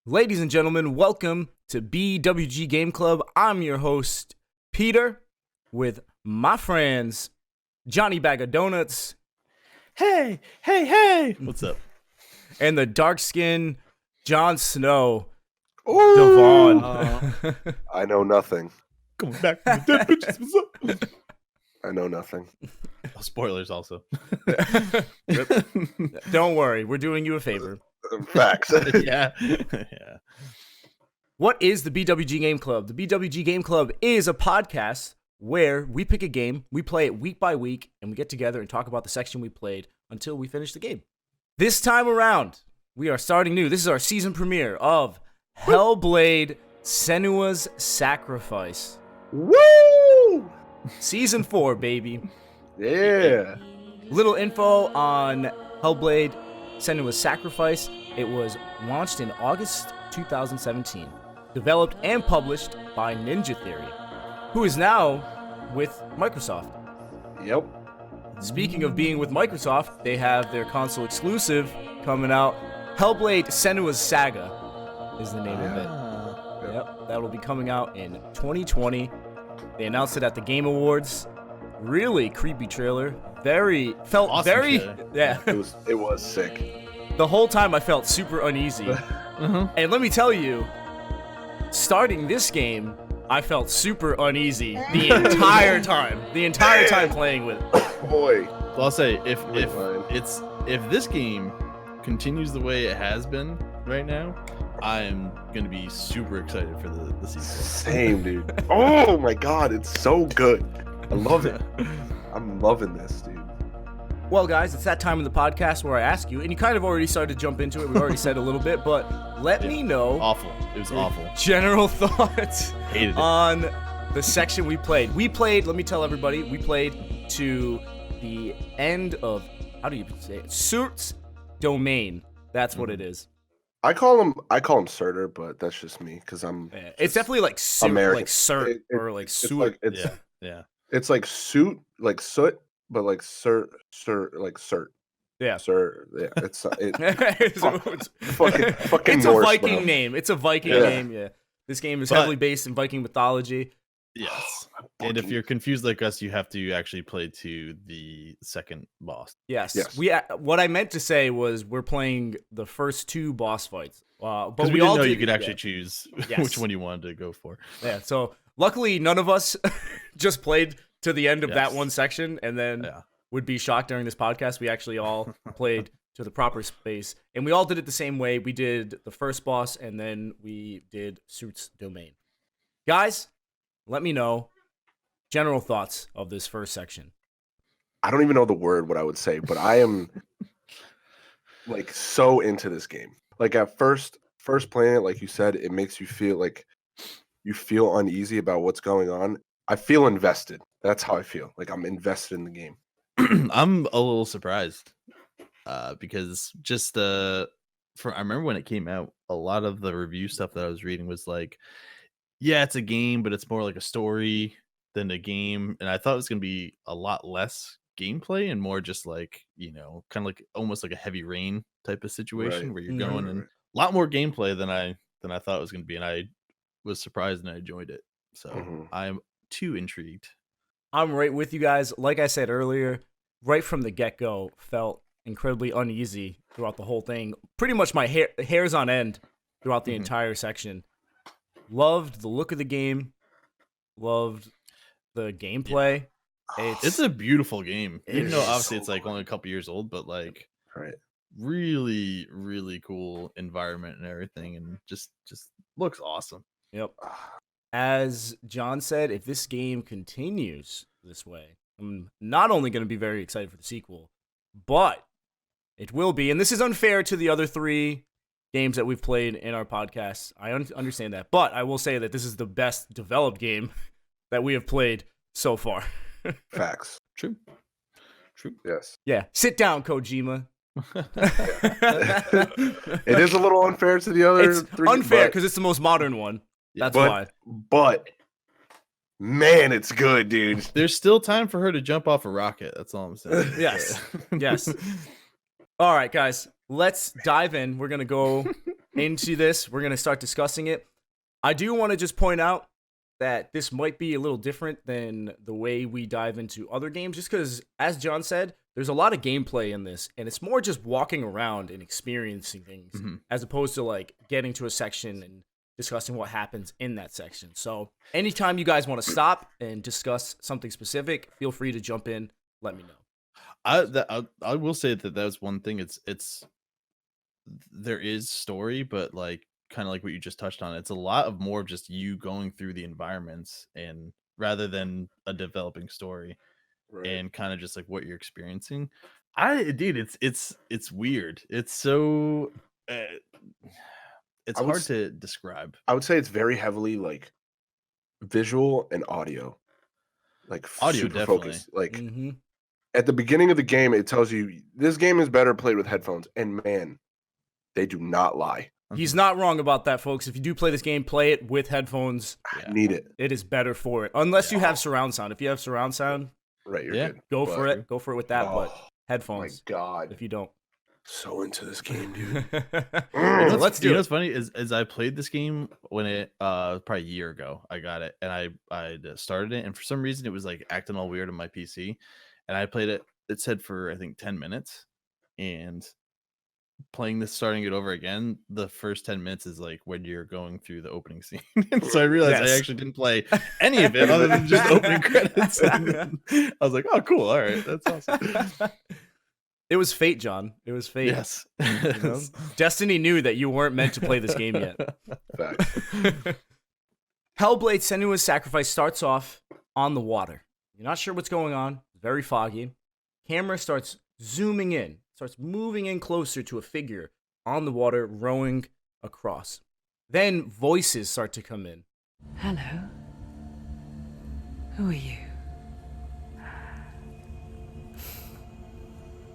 Ladies and gentlemen, welcome to BWG Game Club. I'm your host, Peter, with my friends, Johnny Bag of Donuts. Hey! What's up? And the dark-skinned Jon Snow, Ooh, Devon. I know nothing. Coming back from the dead bitches. What's up? I know nothing. Oh, spoilers also. Don't worry, we're doing you a favor. Facts. yeah. What is the BWG Game Club? The BWG Game Club is a podcast where we pick a game, we play it week by week, and we get together and talk about the section we played until we finish the game. This time around, we are starting new. This is our season premiere of Hellblade Senua's Sacrifice. Woo! Season 4, baby. Yeah. Little info on Hellblade Senua's Sacrifice. It was launched in August 2017. Developed and published by Ninja Theory, who is now with Microsoft. Yep. Speaking of being with Microsoft, they have their console exclusive coming out. Hellblade Senua's Saga is the name of it. Yep, that will be coming out in 2020. They announced it at the Game Awards. Really creepy trailer. Felt Awesome very, trailer. yeah. It was sick. The whole time I felt super uneasy. And let me tell you, starting this game, I felt super uneasy the entire time. The entire time playing with it. Boy. Well, I'll say if Fine. if this game continues the way it has been right now, I'm gonna be super excited for the sequel. Same, dude. Oh my god, it's so good. I love it. I'm loving this, dude. Well, guys, it's that time of the podcast where I ask you, and you kind of already started to jump into it. We already said a little bit, but let me know Awful. It was awful. general thoughts Hated it. on the section we played. Let me tell everybody, we played to the end of, how do you say it? Surtr's domain. That's what it is. I call him Surtr, but that's just me because I'm. Yeah, it's definitely like suit, American. like Surt, or like It's suit. like it's Yeah. it's like suit, like soot, but like Surt, like Surt. Yeah. Sir, yeah, it's It's fucking a Norse, Viking bro. name. It's a Viking Yeah. name. Yeah. This game is But- heavily based in Viking mythology. Yes. And if you're confused like us, you have to actually play to the second boss. Yes. Yes. What I meant to say was we're playing the first two boss fights. But Because we all didn't know did, you could actually yeah. choose Yes. which one you wanted to go for. Yeah. So luckily, none of us just played to the end of that Yes. one section and then Yeah. would be shocked during this podcast. We actually all played to the proper space, and we all did it the same way. We did the first boss, and then we did Surtr's domain. Guys, let me know general thoughts of this first section. I don't even know the word what I would say, but I am like so into this game. Like at first playing it, like you said, it makes you feel like you feel uneasy about what's going on. I feel invested. That's how I feel. Like I'm invested in the game. I'm a little surprised because just I remember when it came out, a lot of the review stuff that I was reading was like, yeah, it's a game, but it's more like a story than a game. And I thought it was going to be a lot less gameplay and more just like, kind of like almost like a Heavy Rain type of situation Right. where you're Mhm. going and a lot more gameplay than I thought it was going to be. And I was surprised and I enjoyed it. So Mhm. I'm too intrigued. I'm right with you guys. Like I said earlier, right from the get-go, felt incredibly uneasy throughout the whole thing. Pretty much my hair's on end throughout the Mhm. entire section. Loved the look of the game. Loved the gameplay. It's a beautiful game, It even though is obviously so it's like good. only a couple years old, but like Right. really, really cool environment and everything, and just looks awesome. Yep. As John said, if this game continues this way, I'm not only going to be very excited for the sequel, but it will be, and this is unfair to the other three games that we've played in our podcast. I understand that, but I will say that this is the best developed game that we have played so far. Facts. True. Yes. Yeah, sit down, Kojima. It is a little unfair to the other It's three. unfair because it's the most modern one. That's why. But man, it's good, dude. There's still time for her to jump off a rocket. That's all I'm saying. Yes. Yes. All right, guys, let's dive in. We're going to go into this. We're going to start discussing it. I do want to just point out that this might be a little different than the way we dive into other games, just because, as John said, there's a lot of gameplay in this, and it's more just walking around and experiencing things, as opposed to like getting to a section and discussing what happens in that section. So anytime you guys want to stop and discuss something specific, feel free to jump in. Let me know. I will say that was one thing. It's there is story, but like kind of like what you just touched on. It's a lot of more of just you going through the environments and rather than a developing story. Right. And kind of just like what you're experiencing. It's weird. It's so it's hard to describe. I would say it's very heavily like visual and audio, like Audio, super definitely. focused. Like at the beginning of the game, it tells you this game is better played with headphones, and man, they do not lie. He's not wrong about that, folks. If you do play this game, play it with headphones. I need it. It is better for it, unless you have surround sound. If you have surround sound, right, you're good. Go for it. Go for it with that, but headphones. My God, if you don't. So into this game, dude. Let's do it. You know what's funny is I played this game when it probably a year ago. I got it and I started it, and for some reason it was like acting all weird on my PC, and I played it. It said for I think 10 minutes, and playing this, starting it over again, the first 10 minutes is like when you're going through the opening scene. And so I realized I actually didn't play any of it other than just opening credits. And then I was like, oh, cool. All right. That's awesome. It was fate, John. It was fate. Yes. You know? Destiny knew that you weren't meant to play this game yet. Facts. Hellblade Senua's Sacrifice starts off on the water. You're not sure what's going on. It's very foggy. Camera starts zooming in. Starts moving in closer to a figure on the water rowing across. Then voices start to come in. Hello. Who are you?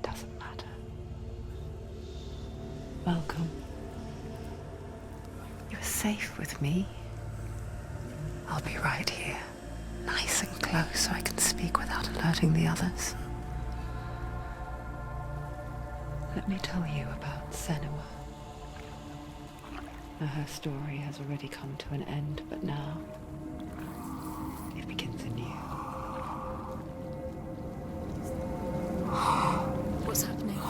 Doesn't matter. Welcome. You're safe with me. I'll be right here, nice and close so I can speak without alerting the others. Let me tell you about Senua. Now, her story has already come to an end, but now it begins anew. What's happening?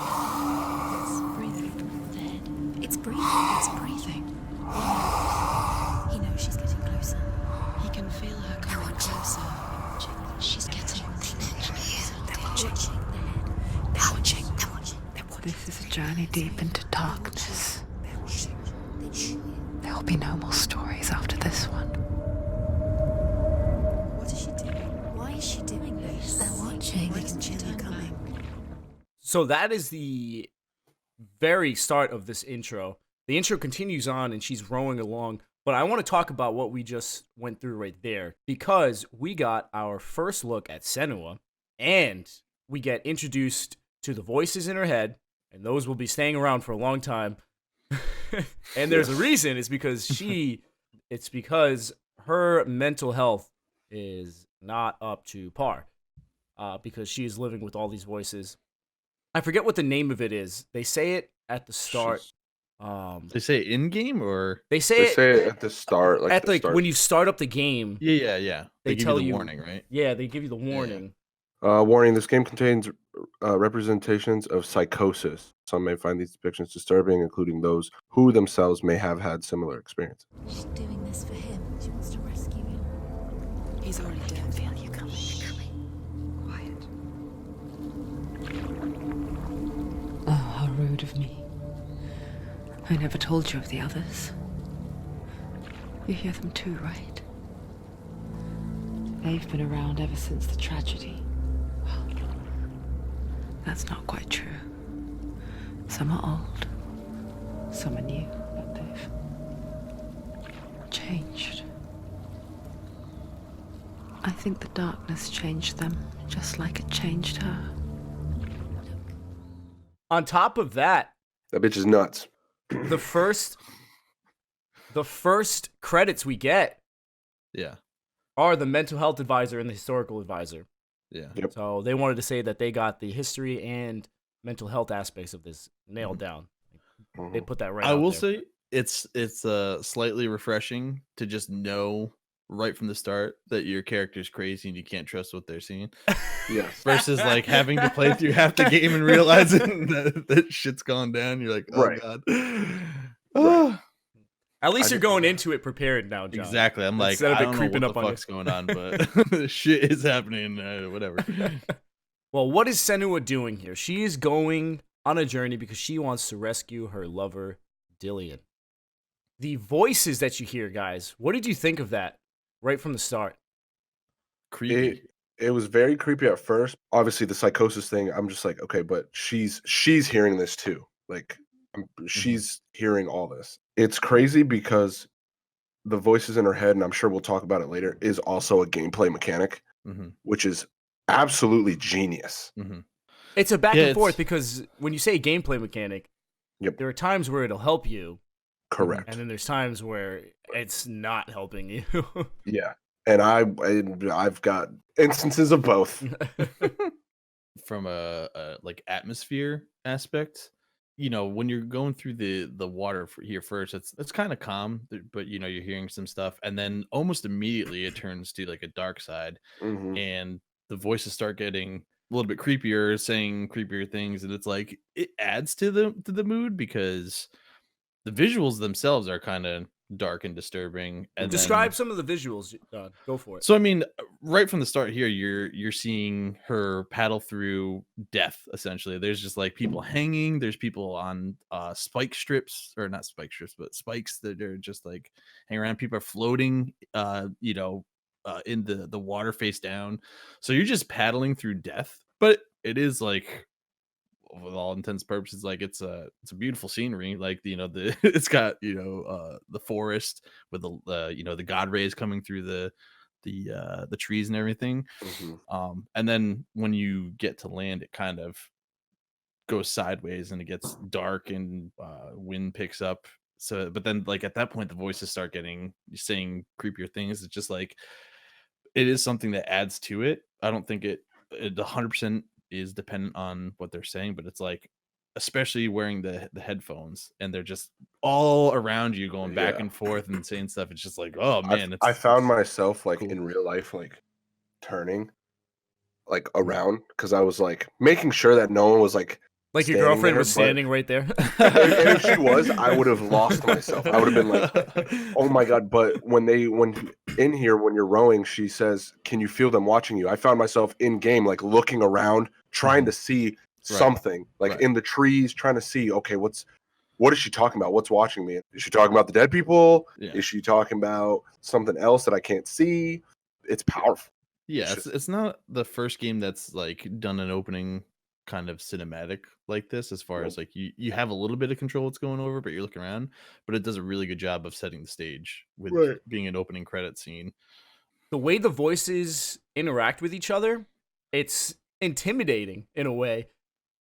It's breathing. Dead. It's breathing. It's breathing. He knows she's getting closer. He can feel her coming closer. She's getting closer. They're watching. They're watching. This is a journey deep into darkness. There will be no more stories after this one. What is she doing? Why is she doing this? They're watching. They can feel her coming. So that is the very start of this intro. The intro continues on and she's rowing along. But I want to talk about what we just went through right there, because we got our first look at Senua and we get introduced to the voices in her head. And those will be staying around for a long time. And there's a reason. It's because her mental health is not up to par. Because she is living with all these voices. I forget what the name of it is. They say it at the start. They say it in game, or they say it at the start, when you start up the game. Yeah. They give tell you the warning, right? Yeah, they give you the warning. Warning: this game contains representations of psychosis. Some may find these depictions disturbing, including those who themselves may have had similar experience. She's doing this for him. She wants to rescue him. He's already dead. I can feel you coming. Quiet. Oh, how rude of me. I never told you of the others. You hear them too, right? They've been around ever since the tragedy. Well, that's not quite true. Some are old, some are new, but they've changed. I think the darkness changed them, just like it changed her. On top of that, That bitch is nuts. the first credits we get Yeah. are the mental health advisor and the historical advisor. Yeah. Yep. So they wanted to say that they got the history and mental health aspects of this nailed down. They put that right I out will there. say it's slightly refreshing to just know right from the start that your character's crazy and you can't trust what they're seeing. Yes. Versus like having to play through half the game and realizing that shit's gone down. You're like, oh Right. god. Right. At least I you're just- going into it prepared now, John. Exactly. I'm like, Instead of I it don't know creeping what up the on you. fuck's going on, but shit is happening. Whatever. Well, what is Senua doing here? She is going on a journey because she wants to rescue her lover, Dillion. The voices that you hear, guys, what did you think of that right from the start? Creepy. It was very creepy at first. Obviously, the psychosis thing, I'm just like, okay, but she's hearing this too. Like, she's hearing all this. It's crazy because the voices in her head, and I'm sure we'll talk about it later, is also a gameplay mechanic, which is absolutely genius. It's a back Yeah, and forth it's- because when you say gameplay mechanic, Yep. there are times where it'll help you, Correct. and then there's times where it's not helping you. Yeah. And I've got instances of both. From a like atmosphere aspect, you know, when you're going through the water here first, it's kind of calm, but you know, you're hearing some stuff, and then almost immediately it turns to like a dark side, Mhm. and the voices start getting a little bit creepier, saying creepier things, and it's like it adds to the mood because the visuals themselves are kind of dark and disturbing. And Describe then, some of the visuals, John. Go for it. so I mean, right from the start here, you're seeing her paddle through death. Essentially, there's just like people hanging. There's people on spike strips, or not spike strips, but spikes that are just like hanging around. People are floating, in the water face down. So you're just paddling through death. But it is like, with all intents and purposes, like it's a beautiful scenery. Like, you know, it's got, you know, the forest with the you know, the god rays coming through the trees and everything. And then when you get to land, it kind of goes sideways and it gets dark, and wind picks up. So, but then like at that point, the voices start saying creepier things. It's just like, it is something that adds to it. I don't think it 100% is dependent on what they're saying, but it's like, especially wearing the headphones, and they're just all around you going back Yeah. and forth and saying stuff. It's just like, oh man, I found myself like cool. in real life, like turning like around because I was like making sure that no one was like Like your standing girlfriend there, was but- standing right there. and if she was, I would have lost myself. I would have been like, oh my god. But when in here, when you're rowing, she says, can you feel them watching you? I found myself in game, like looking around, trying to see something, like Right. in the trees, trying to see, okay, what is she talking about? What's watching me? Is she talking about the dead people? Yeah. Is she talking about something else that I can't see? It's powerful. Yeah, it's not the first game that's like done an opening kind of cinematic like this, as far as like you have a little bit of control what's going over, but you're looking around, but it does a really good job of setting the stage with being an opening credit scene. The way the voices interact with each other, it's intimidating in a way,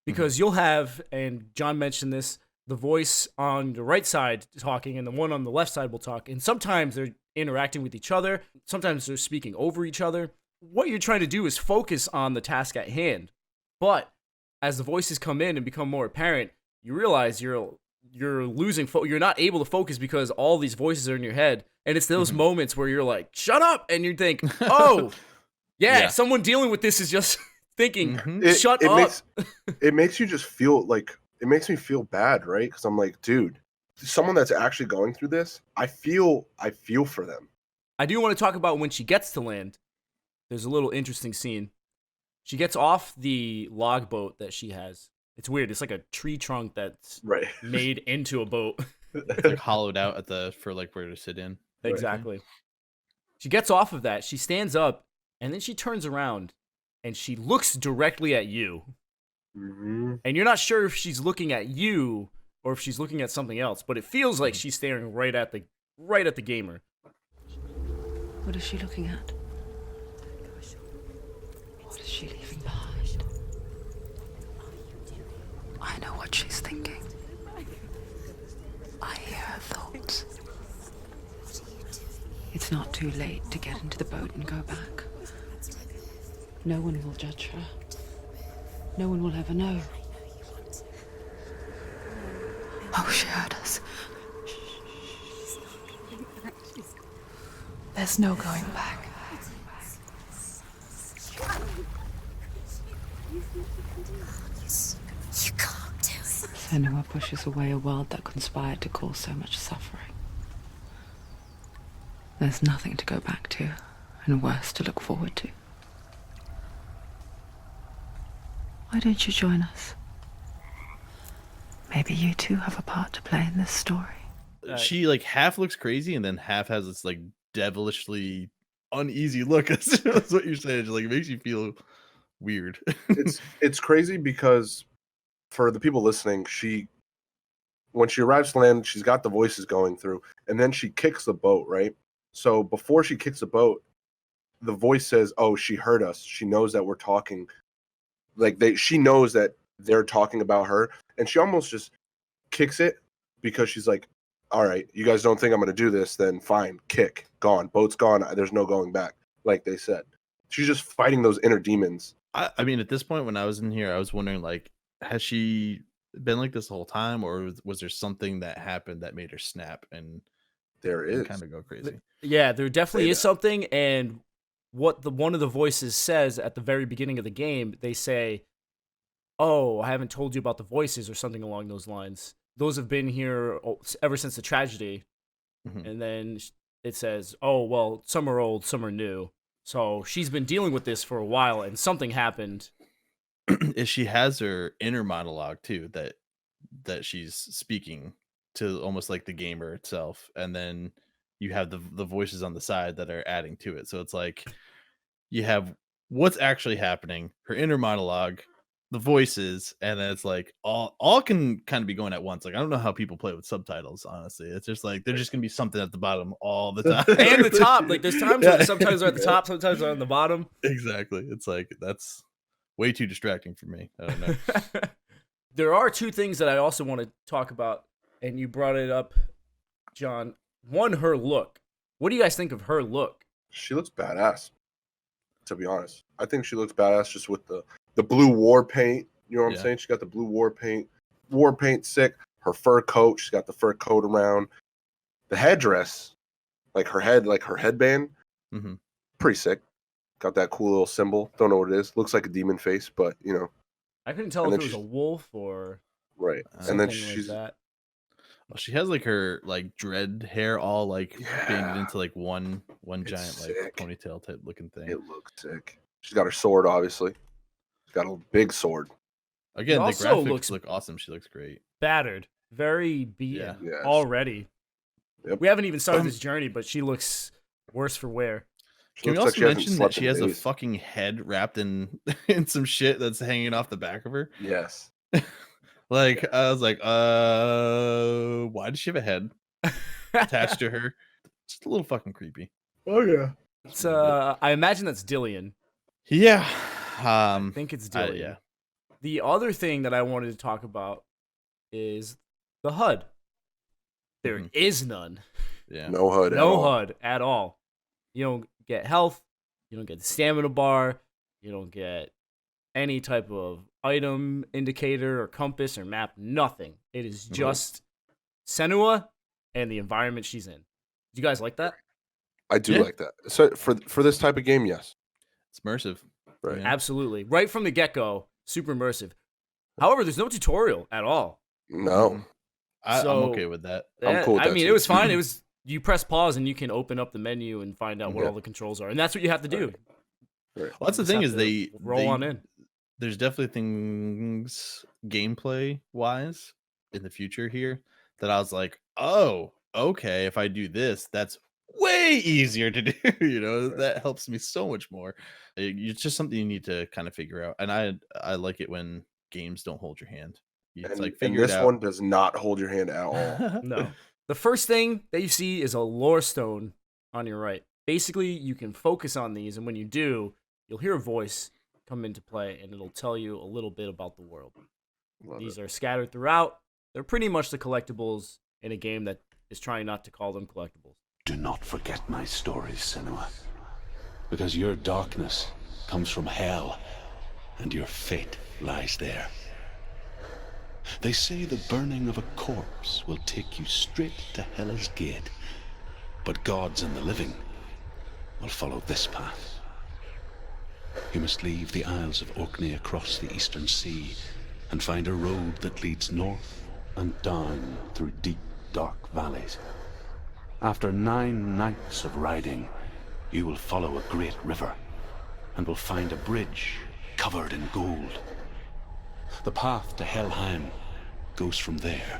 because you'll have, and John mentioned this, the voice on the right side talking and the one on the left side will talk, and sometimes they're interacting with each other, sometimes they're speaking over each other. What you're trying to do is focus on the task at hand, but as the voices come in and become more apparent, you realize you're losing you're not able to focus because all these voices are in your head, and it's those moments where you're like, shut up, and you think, oh yeah, someone dealing with this is just thinking, shut up. It makes you just feel like, it makes me feel bad, right? Because I'm like, dude, someone that's actually going through this, I feel for them. I do want to talk about when she gets to land. There's a little interesting scene. She gets off the log boat that she has. It's weird. It's like a tree trunk that's made into a boat. It's like hollowed out for like where to sit in. Exactly. She gets off of that. She stands up, and then she turns around, and she looks directly at you. And you're not sure if she's looking at you or if she's looking at something else, but it feels like she's staring right at the gamer. What is she looking at? What is she leaving behind? I know what she's thinking. I hear her thoughts. It's not too late to get into the boat and go back. No one will judge her. No one will ever know. Oh, she heard us. There's no going back. You can't do it. Senua pushes away a world that conspired to cause so much suffering. There's nothing to go back to, and worse to look forward to. Why don't you join us? Maybe you too have a part to play in this story. She like half looks crazy and then half has this like devilishly uneasy look. That's what you're saying. Just, like it makes you feel weird. It's crazy because for the people listening, when she arrives to land, she's got the voices going through, and then she kicks the boat, right? So before she kicks the boat, the voice says, "Oh, she heard us. She knows that we're talking." She knows that they're talking about her, and she almost just kicks it because she's like, "All right, you guys don't think I'm going to do this? Then fine, kick, gone, boat's gone. There's no going back." Like they said, she's just fighting those inner demons. I mean, at this point, when I was in here, I was wondering, like, has she been like this the whole time, or was there something that happened that made her snap and There is kind of go crazy? Yeah, there definitely Say is that. something, and what one of the voices says at the very beginning of the game, they say, "Oh, I haven't told you about the voices," or something along those lines. Those have been here ever since the tragedy. Mhm. And then it says, "Oh, well, some are old, some are new." So she's been dealing with this for a while, and something happened. Is she has her inner monologue too that she's speaking to, almost like the gamer itself, and then you have the voices on the side that are adding to it. So it's like you have what's actually happening, her inner monologue, the voices, and then it's like all can kind of be going at once. Like I don't know how people play with subtitles, honestly. It's just like there's just gonna be something at the bottom all the time. And the top. Like, there's times where Yeah. sometimes they're at the top, sometimes they're on the bottom. Exactly. It's like that's way too distracting for me. I don't know. There are two things that I also want to talk about, and you brought it up, John. One, her look. What do you guys think of her look? She looks badass, to be honest. I think she looks badass just with the blue war paint. You know what I'm Yeah. saying? She got the blue war paint. War paint sick. Her fur coat. She's got the fur coat around. The headdress, like her headband, hmm pretty sick. Got that cool little symbol. Don't know what it is. Looks like a demon face, but you know, I couldn't tell And if then it was a she's- wolf or right. something And then like she's that. Well, she has like her like dread hair all like banded Yeah. into like one It's giant like sick. ponytail type looking thing. it looks sick. She's got her sword, obviously. She's got a big sword. Again, the also graphics looks- look awesome. She looks great. Battered. Very beaten Yeah. Yes. already. Yep. We haven't even started this journey, but she looks worse for wear. She Can we looks also hasn't mention that slept she in has a days. fucking head wrapped in in some shit that's hanging off the back of her? Yes. Like I was like, why does she have a head attached to her? Just a little fucking creepy. Oh yeah. It's, I imagine that's Dillion. Yeah. I think it's Dillion. yeah. The other thing that I wanted to talk about is the HUD. There Mhm. is none. Yeah. No HUD. at No all. HUD at all. You don't get health. You don't get the stamina bar. You don't get any type of item indicator or compass or map. Nothing. It is just Senua and the environment she's in. Do you guys like that? I do Yeah. like that. So for this type of game, yes. It's immersive. Right. Yeah. Absolutely. Right from the get-go, super immersive. However, there's no tutorial at all. No. I'm So- okay with that. I'm cool with I that mean, too. it was fine. It was, you press pause and you can open up the menu and find out what Yeah. all the controls are. And that's what you have to do. Right. Well, that's the Just thing have is to they roll they- on in. There's definitely things gameplay wise in the future here that I was like, oh, okay, if I do this, that's way easier to do. You know, that helps me so much more. It's just something you need to kind of figure out. And I like it when games don't hold your hand. It's And, like and figure this it out. one does not hold your hand at all. No. The first thing that you see is a lore stone on your right. Basically, you can focus on these, and when you do, you'll hear a voice come into play, and it'll tell you a little bit about the world. Love These it. are scattered throughout. They're pretty much the collectibles in a game that is trying not to call them collectibles. Do not forget my stories, Senua, because your darkness comes from hell, and your fate lies there. They say the burning of a corpse will take you straight to Hela's gate, but gods and the living will follow this path. You must leave the Isles of Orkney across the eastern sea and find a road that leads north and down through deep, dark valleys. After 9 nights of riding, you will follow a great river and will find a bridge covered in gold. The path to Helheim goes from there,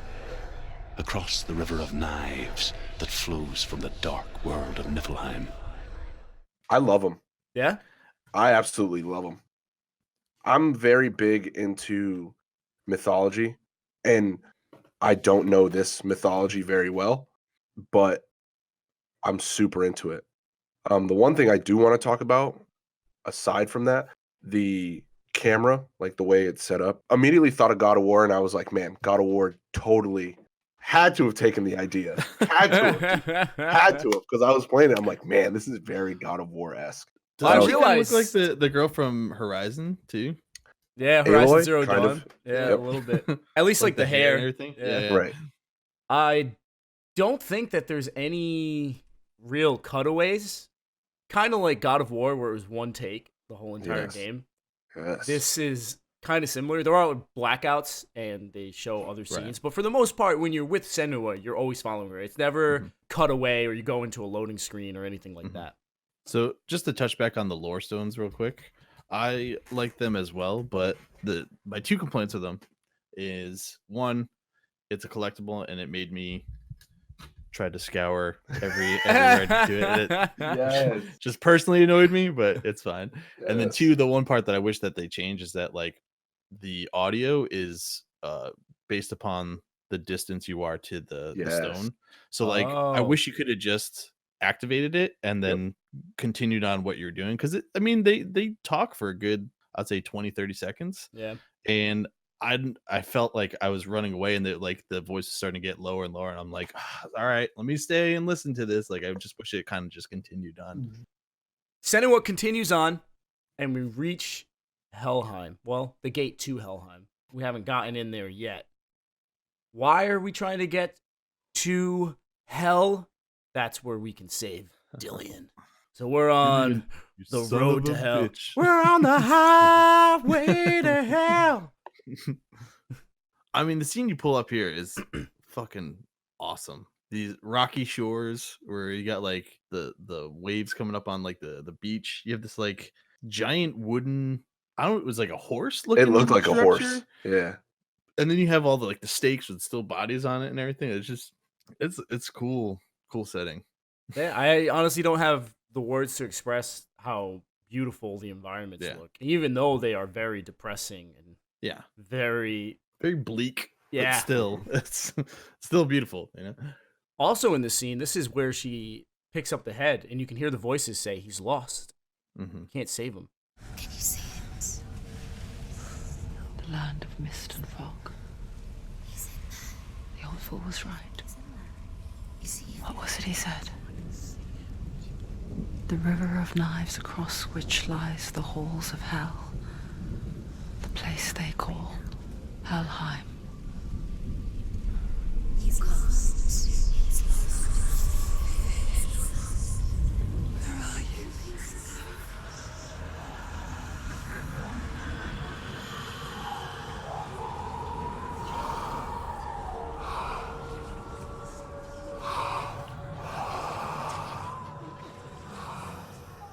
across the River of Knives that flows from the dark world of Niflheim. I love them. Yeah? I absolutely love them. I'm very big into mythology, and I don't know this mythology very well, but I'm super into it. The one thing I do want to talk about, aside from that, the camera, like the way it's set up, immediately thought of God of War, and I was like, man, God of War totally had to have taken the idea. Had to have. Had to have, because I was playing it. I'm like, man, this is very God of War-esque. Does I she kinda realized- look like the girl from Horizon too? Yeah, Horizon Aloy, Zero kind Dawn. of. Yeah, Yep. a little bit. At least like the hair and everything. Yeah. Right. I don't think that there's any real cutaways. Kind of like God of War, where it was one take the whole entire Yes. game. Yes. This is kind of similar. There are blackouts and they show other scenes, but for the most part, when you're with Senua, you're always following her. It's never cut away or you go into a loading screen or anything like that. So just to touch back on the lore stones real quick, I like them as well, but my 2 complaints with them is, one, it's a collectible and it made me try to scour everywhere I do it. And Yes. it just personally annoyed me, but it's fine. And then Yes. 2, the one part that I wish that they change is that like the audio is based upon the distance you are to the Yes. stone. So like I Oh. wish you could have just activated it and then continued on what you're doing, because I mean they talk for a good, I'd say 20-30 seconds, Yeah. and I felt like I was running away and that like the voice is starting to get lower and lower, and I'm like, all right, let me stay and listen to this. Like I just wish it kind of just continued on. Senua continues on, and we reach Helheim. Well, the gate to Helheim. We haven't gotten in there yet. Why are we trying to get to Hell? That's where we can save Dillion. So we're on the road to hell. We're on the highway to hell. I mean, the scene you pull up here is fucking awesome. These rocky shores where you got like the waves coming up on like the beach. You have this like giant wooden, I don't know, it was like a horse looking. It looked like a horse. structure. Yeah. And then you have all the like the stakes with still bodies on it and everything. It's just it's cool setting. Yeah, I honestly don't have the words to express how beautiful the environments Yeah. look, even though they are very depressing and Yeah, very. very bleak. Yeah. But still, it's still beautiful. You know. Also in the scene, this is where she picks up the head, and you can hear the voices say he's lost. Mm-hmm. Can't save him. Can you see it? The land of mist and fog. The old fool was right. You see it? What was it he said? The river of knives across which lies the halls of hell. The place they call Helheim. He's lost. He's lost. Where are you?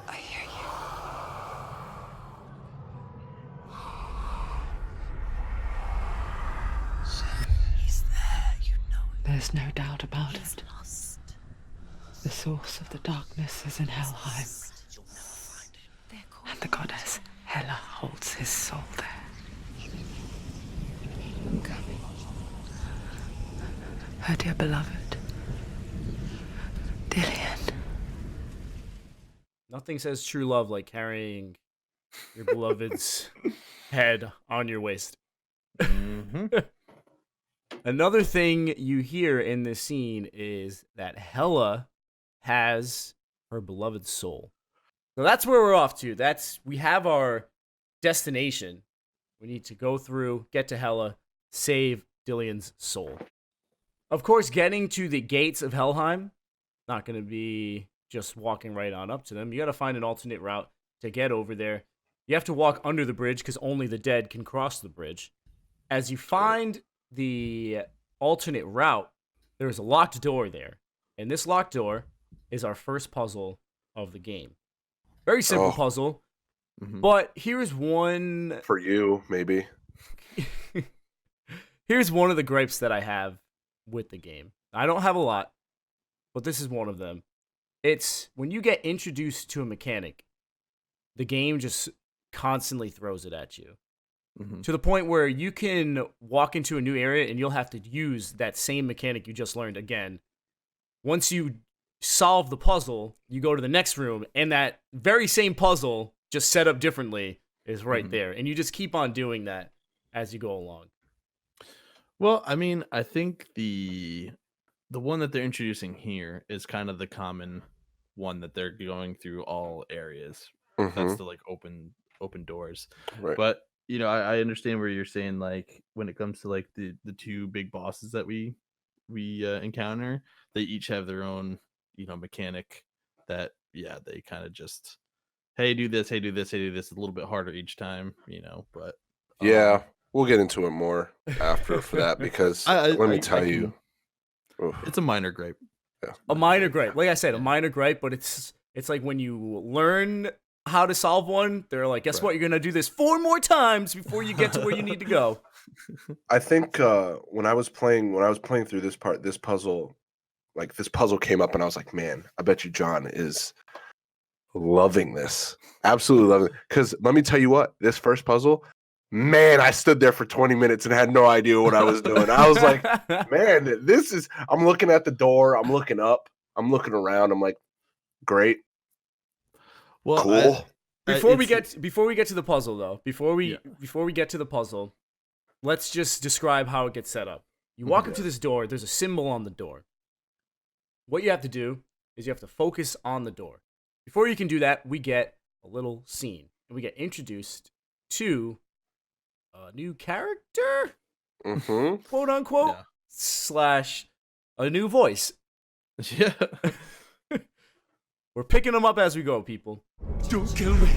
I hear you. He's there, you know it. There's no doubt about He's it. lost. The source of the darkness is in Helheim, You'll never find him. They're called and the goddess Hela holds his soul there. Her dear beloved, Dillion. Nothing says true love like carrying your beloved's head on your waist. Mm-hmm. Another thing you hear in this scene is that Hela has her beloved's soul. So that's where we're off to. We have our destination. We need to go through, get to Hela, save Dillion's soul. Of course, getting to the gates of Helheim, not going to be just walking right on up to them. You got to find an alternate route to get over there. You have to walk under the bridge because only the dead can cross the bridge. As you find the alternate route, there's a locked door there. And this locked door is our first puzzle of the game. Very simple puzzle. But here's one... For you, maybe. Here's one of the gripes that I have with the game. I don't have a lot, but this is one of them. It's when you get introduced to a mechanic, the game just constantly throws it at you. To the point where you can walk into a new area and you'll have to use that same mechanic you just learned again. Once you solve the puzzle, you go to the next room, and that very same puzzle, just set up differently, is right there. And you just keep on doing that as you go along. Well, I mean, I think the one that they're introducing here is kind of the common one that they're going through all areas. That's the like open doors. Right. But you know, I understand where you're saying, like, when it comes to like the two big bosses that we encounter, they each have their own, you know, mechanic that they kind of just, hey, do this, hey, do this, hey, do this, a little bit harder each time, you know. But yeah, we'll get into it more after for that, because let me tell you, it's a minor gripe. A minor gripe. Like I said, a minor gripe, but it's like when you learn how to solve one, they're like, guess what? You're going to do this 4 more times before you get to where you need to go. I think when I was playing through this puzzle, like this puzzle came up and I was like, man, I bet you John is loving this. Absolutely loving it. Because let me tell you what, this first puzzle, man, I stood there for 20 minutes and had no idea what I was doing. I was like, man, I'm looking at the door, I'm looking up, I'm looking around, I'm like, great. Well, cool. Before we get to the puzzle, though, before we get to the puzzle, let's just describe how it gets set up. You walk up to this door. There's a symbol on the door. What you have to do is you have to focus on the door. Before you can do that, we get a little scene, and we get introduced to a new character, quote unquote, / a new voice. Yeah. We're picking them up as we go, people. Don't kill me.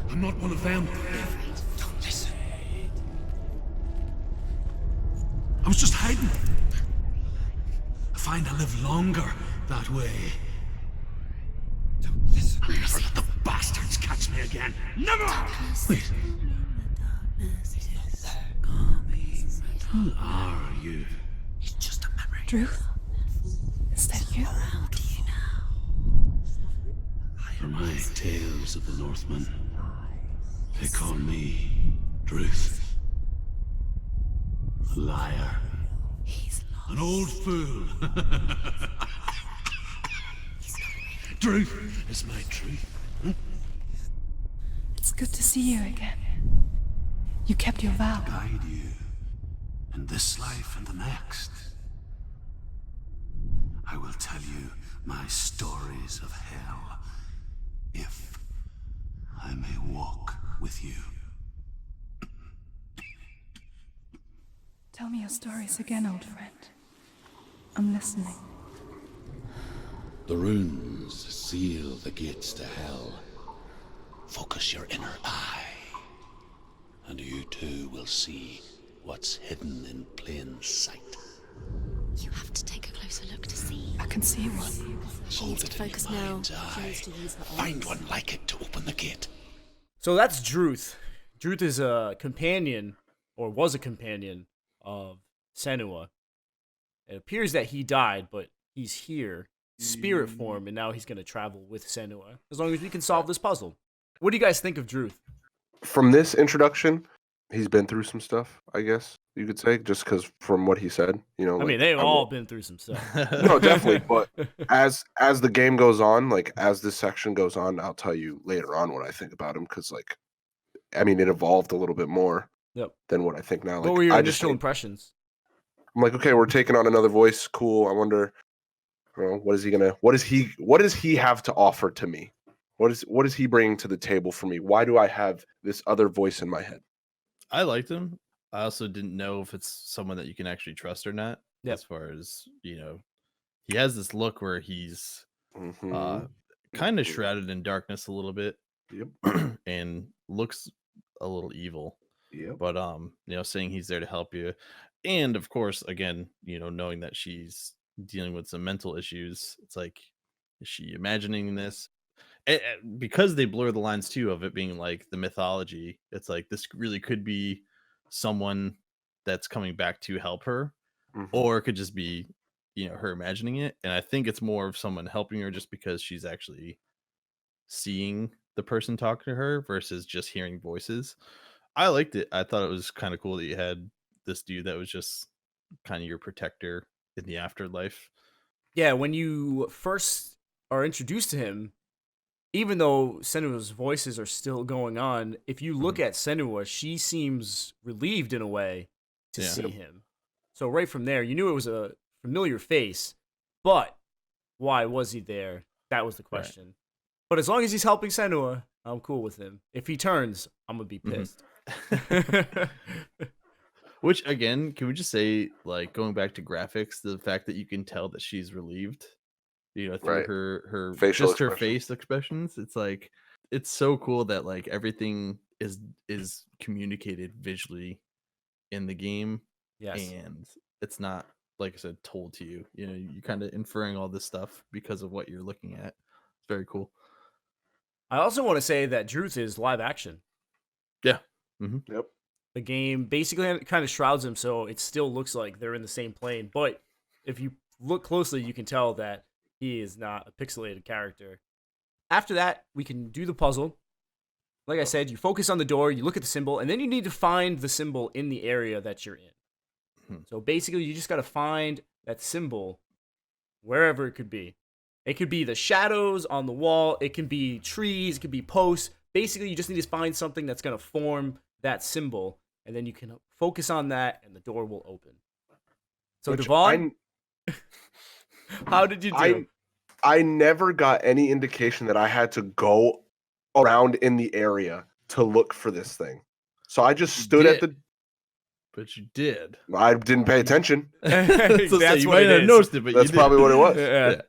I'm not one of them. Don't listen. I was just hiding. I find I live longer that way. Don't listen. Never let the bastards catch me again. Never! Wait. Who are you? It's just a memory. Druth? Is that you? How do you know? For my tales of the Northmen, they call me Druth. A liar. He's lost. An old fool. Druth is my truth. It's good to see you again. You kept your vow. Guide you in this life and the next. I will tell you my stories of hell, if I may walk with you. Tell me your stories again, old friend. I'm listening. The runes seal the gates to hell. Focus your inner eye, and you too will see what's hidden in plain sight. You have to take a closer look to see. I can see one. She needs to focus now. She needs to use her Find eyes. one like it to open the gate. So that's Druth. Druth is a companion, or was a companion, of Senua. It appears that he died, but he's here, spirit form, and now he's going to travel with Senua, as long as we can solve this puzzle. What do you guys think of Druth? From this introduction, he's been through some stuff, I guess you could say, just because from what he said, you know. I mean, they've all been through some stuff. No, definitely. But as the game goes on, like as this section goes on, I'll tell you later on what I think about him, because like, I mean, it evolved a little bit more than what I think now. Like, What were your initial impressions? I'm like, okay, we're taking on another voice. Cool. I wonder, you know, what does he have to offer to me? What is he bringing to the table for me? Why do I have this other voice in my head? I liked him. I also didn't know if it's someone that you can actually trust or not. Yep. As far as, you know, he has this look where he's Mhm. kind of shrouded in darkness a little bit, Yep. and looks a little evil. Yep. But saying he's there to help you, and of course, again, knowing that she's dealing with some mental issues, it's like, is she imagining this? Because they blur the lines too of it being like the mythology, it's like this really could be someone that's coming back to help her, Mhm. or it could just be her imagining it. And I think it's more of someone helping her just because she's actually seeing the person talk to her versus just hearing voices. I liked it. I thought it was kind of cool that you had this dude that was just kind of your protector in the afterlife. Yeah, when you first are introduced to him, even though Senua's voices are still going on, if you look at Senua, she seems relieved in a way to Yeah. see him. So right from there, you knew it was a familiar face, but why was he there? That was the question. But as long as he's helping Senua, I'm cool with him. If he turns, I'm gonna be pissed. Which, again, can we just say, like, going back to graphics, the fact that you can tell that she's relieved, through Right. her Facial just her expression. face expressions. It's like, it's so cool that like everything is communicated visually in the game, Yes. and it's not, like I said, told to you. You're kind of inferring all this stuff because of what you're looking at. It's very cool. I also want to say that Druth is live action. Yeah. Yep. The game basically kind of shrouds him, so it still looks like they're in the same plane. But if you look closely, you can tell that he is not a pixelated character. After that, we can do the puzzle. Like I said, you focus on the door, you look at the symbol, and then you need to find the symbol in the area that you're in. So basically, you just got to find that symbol wherever it could be. It could be the shadows on the wall, it can be trees, it could be posts. Basically, you just need to find something that's going to form that symbol, and then you can focus on that, and the door will open. So, Which Devon, how did you do? I never got any indication that I had to go around in the area to look for this thing. So I just stood at the. But you did. I didn't pay attention. That's you what might it not have is. noticed it, but That's you did. probably what it was. Yeah.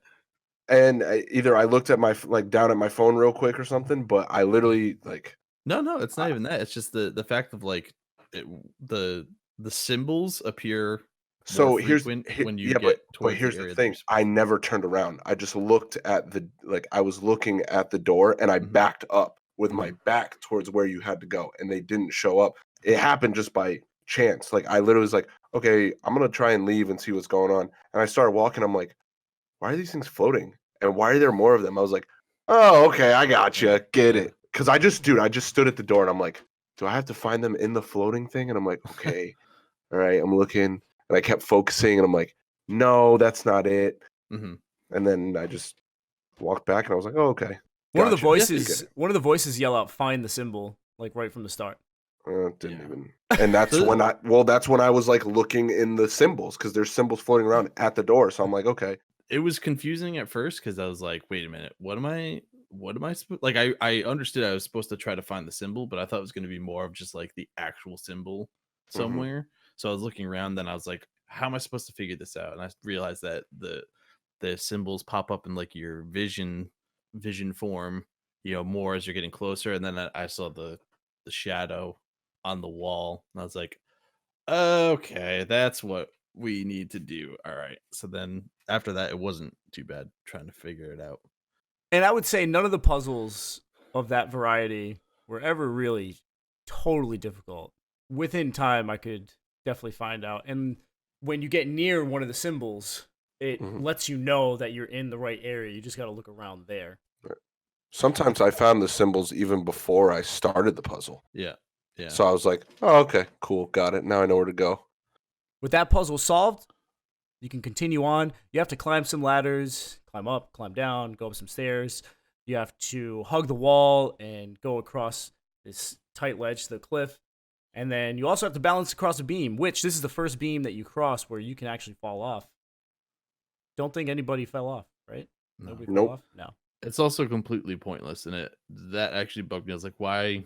And either I looked at my down at my phone real quick or something, but I literally like. No, it's not even that. It's just the fact of like the symbols appear. So here's when you get but towards here's the area the thing. I never turned around. I just looked at I was looking at the door, and I backed up with my back towards where you had to go, and they didn't show up. It happened just by chance. Like I literally was like, okay, I'm gonna try and leave and see what's going on. And I started walking. I'm like, why are these things floating? And why are there more of them? I was like, oh, okay, I gotcha, get it. Because I just stood at the door, and I'm like, do I have to find them in the floating thing? And I'm like, okay, all right, I'm looking. And I kept focusing, and I'm like, no, that's not it. And then I just walked back, and I was like, oh, okay. One of the Gotcha. voices yell out, "Find the symbol!" Like right from the start. Didn't even. And that's when I was like looking in the symbols, because there's symbols floating around at the door. So I'm like, okay. It was confusing at first because I was like, wait a minute, what am I like? I understood I was supposed to try to find the symbol, but I thought it was going to be more of just like the actual symbol somewhere. So I was looking around, then I was like, how am I supposed to figure this out? And I realized that the symbols pop up in like your vision form, more as you're getting closer. And then I saw the shadow on the wall, and I was like, okay, that's what we need to do. All right. So then after that, it wasn't too bad trying to figure it out. And I would say none of the puzzles of that variety were ever really totally difficult. Within time, I could definitely find out. And when you get near one of the symbols, it lets you know that you're in the right area. You just got to look around there. Right. Sometimes I found the symbols even before I started the puzzle. Yeah. So I was like, oh, okay, cool, got it. Now I know where to go. With that puzzle solved, you can continue on. You have to climb some ladders, climb up, climb down, go up some stairs. You have to hug the wall and go across this tight ledge to the cliff. And then you also have to balance across a beam, which this is the first beam that you cross where you can actually fall off. Don't think anybody fell off, right? No. Nobody Nope. fell off? No. It's also completely pointless, and that actually bugged me. I was like, why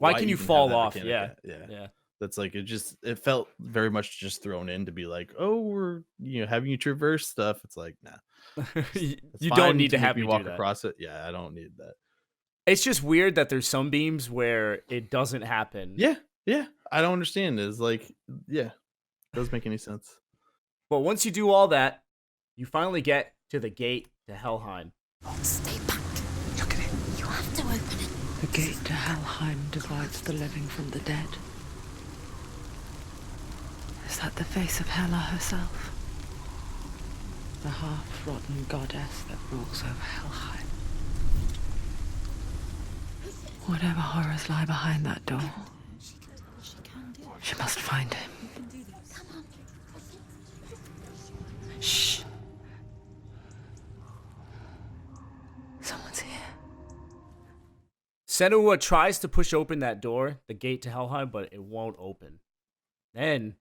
Can you even have fall that off? mechanic? Yeah. That's like it felt very much just thrown in to be like, oh, we're having you traverse stuff. It's like, nah, you it's don't fine need to make have me me walk do that. across it. Yeah, I don't need that. It's just weird that there's some beams where it doesn't happen. Yeah, I don't understand. It's like, yeah, doesn't make any sense. But once you do all that, you finally get to the gate to Helheim. Stay back. Look at it. You have to open it. The gate to Helheim divides the living from the dead. Is that the face of Hela herself? The half-rotten goddess that rules over Helheim. Whatever horrors lie behind that door, She can do it. she must find him. You can do this. Come on. Shh. Someone's here. Senua tries to push open that door, the gate to Helheim, but it won't open. Then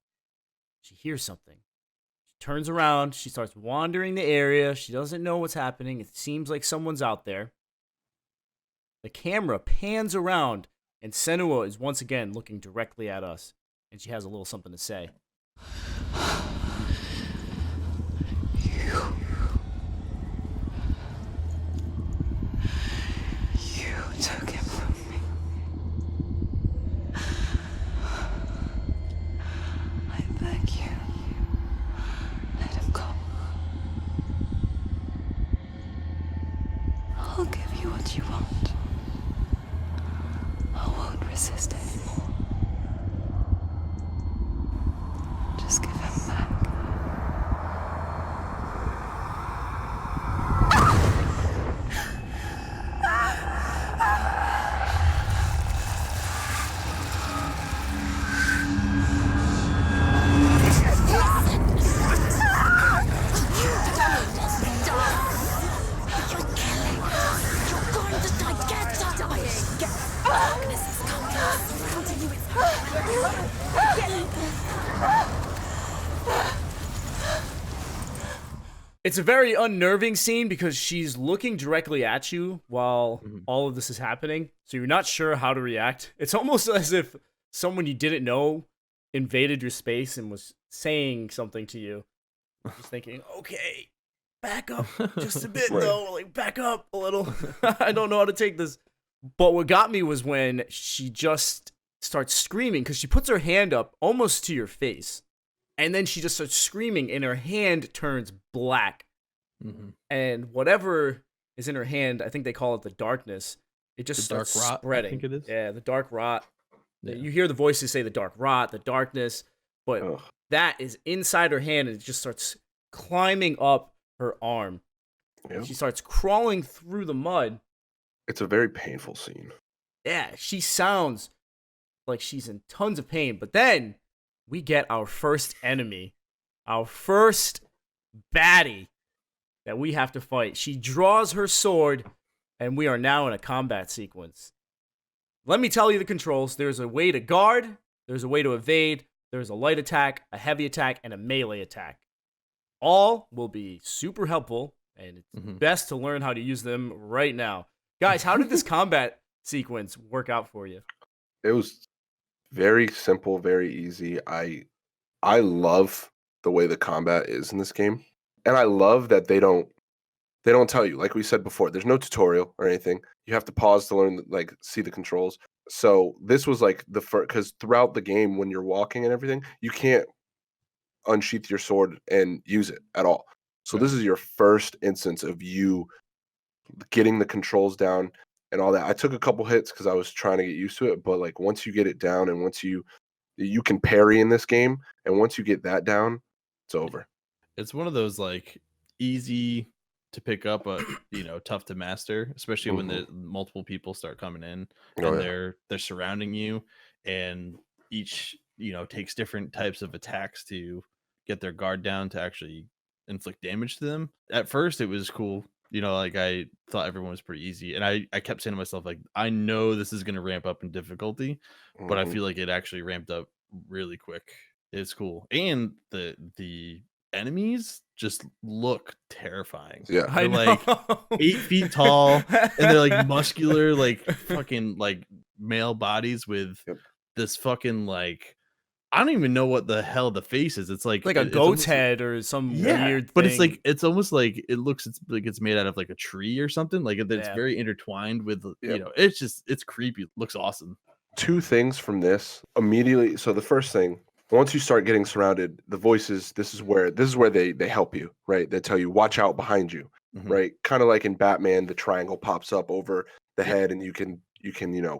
she hears something. She turns around. She starts wandering the area. She doesn't know what's happening. It seems like someone's out there. The camera pans around, and Senua is once again looking directly at us, and she has a little something to say. You took him from me. I beg you, let him go. I'll give you what you want. I won't resist anymore. Just give him back. It's a very unnerving scene because she's looking directly at you while all of this is happening, so you're not sure how to react. It's almost as if someone you didn't know invaded your space and was saying something to you. Just thinking, okay, back up just a bit, Right. though. Like, back up a little. I don't know how to take this. But what got me was when she just starts screaming because she puts her hand up almost to your face. And then she just starts screaming, and her hand turns black. And whatever is in her hand, I think they call it the darkness. It just The dark starts rot, I spreading. think it is. Yeah, the dark rot. Yeah. You hear the voices say the dark rot, the darkness, but Ugh. that is inside her hand, and it just starts climbing up her arm. Yeah. She starts crawling through the mud. It's a very painful scene. Yeah, she sounds like she's in tons of pain. But then we get our first enemy, our first baddie that we have to fight. She draws her sword, and we are now in a combat sequence. Let me tell you the controls. There's a way to guard, there's a way to evade, there's a light attack, a heavy attack, and a melee attack. All will be super helpful, and it's best to learn how to use them right now. Guys, how did this combat sequence work out for you? It was very simple, very easy. I love the way the combat is in this game. And I love that they don't tell you, like we said before, there's no tutorial or anything. You have to pause to learn, like, see the controls. So this was like the first, because throughout the game, when you're walking and everything, you can't unsheath your sword and use it at all. So this is your first instance of you getting the controls down and all that. I took a couple hits because I was trying to get used to it, but like once you get it down and once you can parry in this game, and once you get that down, it's over. It's one of those like easy to pick up, but tough to master, especially when the multiple people start coming in and they're surrounding you, and each takes different types of attacks to get their guard down to actually inflict damage to them. At first, it was cool. Like I thought everyone was pretty easy, and I kept saying to myself, like, I know this is going to ramp up in difficulty, but I feel like it actually ramped up really quick. It's cool, and the enemies just look terrifying. Yeah. I They're know. like 8 feet tall, and they're like muscular, like fucking like male bodies with this fucking like I don't even know what the hell the face is. It's like Like a it's goat's almost head or some Yeah, weird thing. but it's like it's almost like it looks it's like it's made out of like a tree or something. Like it's Yeah. very intertwined with Yep. it's creepy. It looks awesome. 2 things from this immediately. So the first thing, once you start getting surrounded, the voices, this is where they help you, right? They tell you watch out behind you, Mhm. right? Kind of like in Batman, the triangle pops up over the head and you can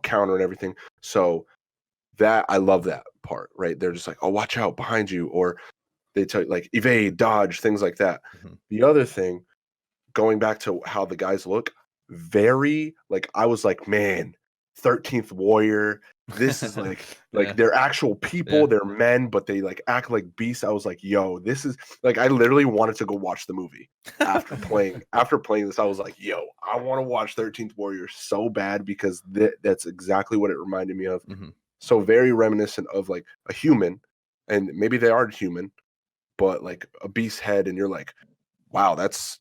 counter and everything. So that I love that part, right? They're just like, oh, watch out behind you, or they tell you like evade, dodge, things like that. Mhm. The other thing, going back to how the guys look, very like I was like, man, 13th Warrior. This is like Yeah. they're actual people, Yeah. they're men, but they like act like beasts. I was like, yo, this is like I literally wanted to go watch the movie after playing this. I was like, yo, I want to watch 13th Warrior so bad because that's exactly what it reminded me of. Mhm. So very reminiscent of like a human, and maybe they are human, but like a beast head, and you're like, wow, that's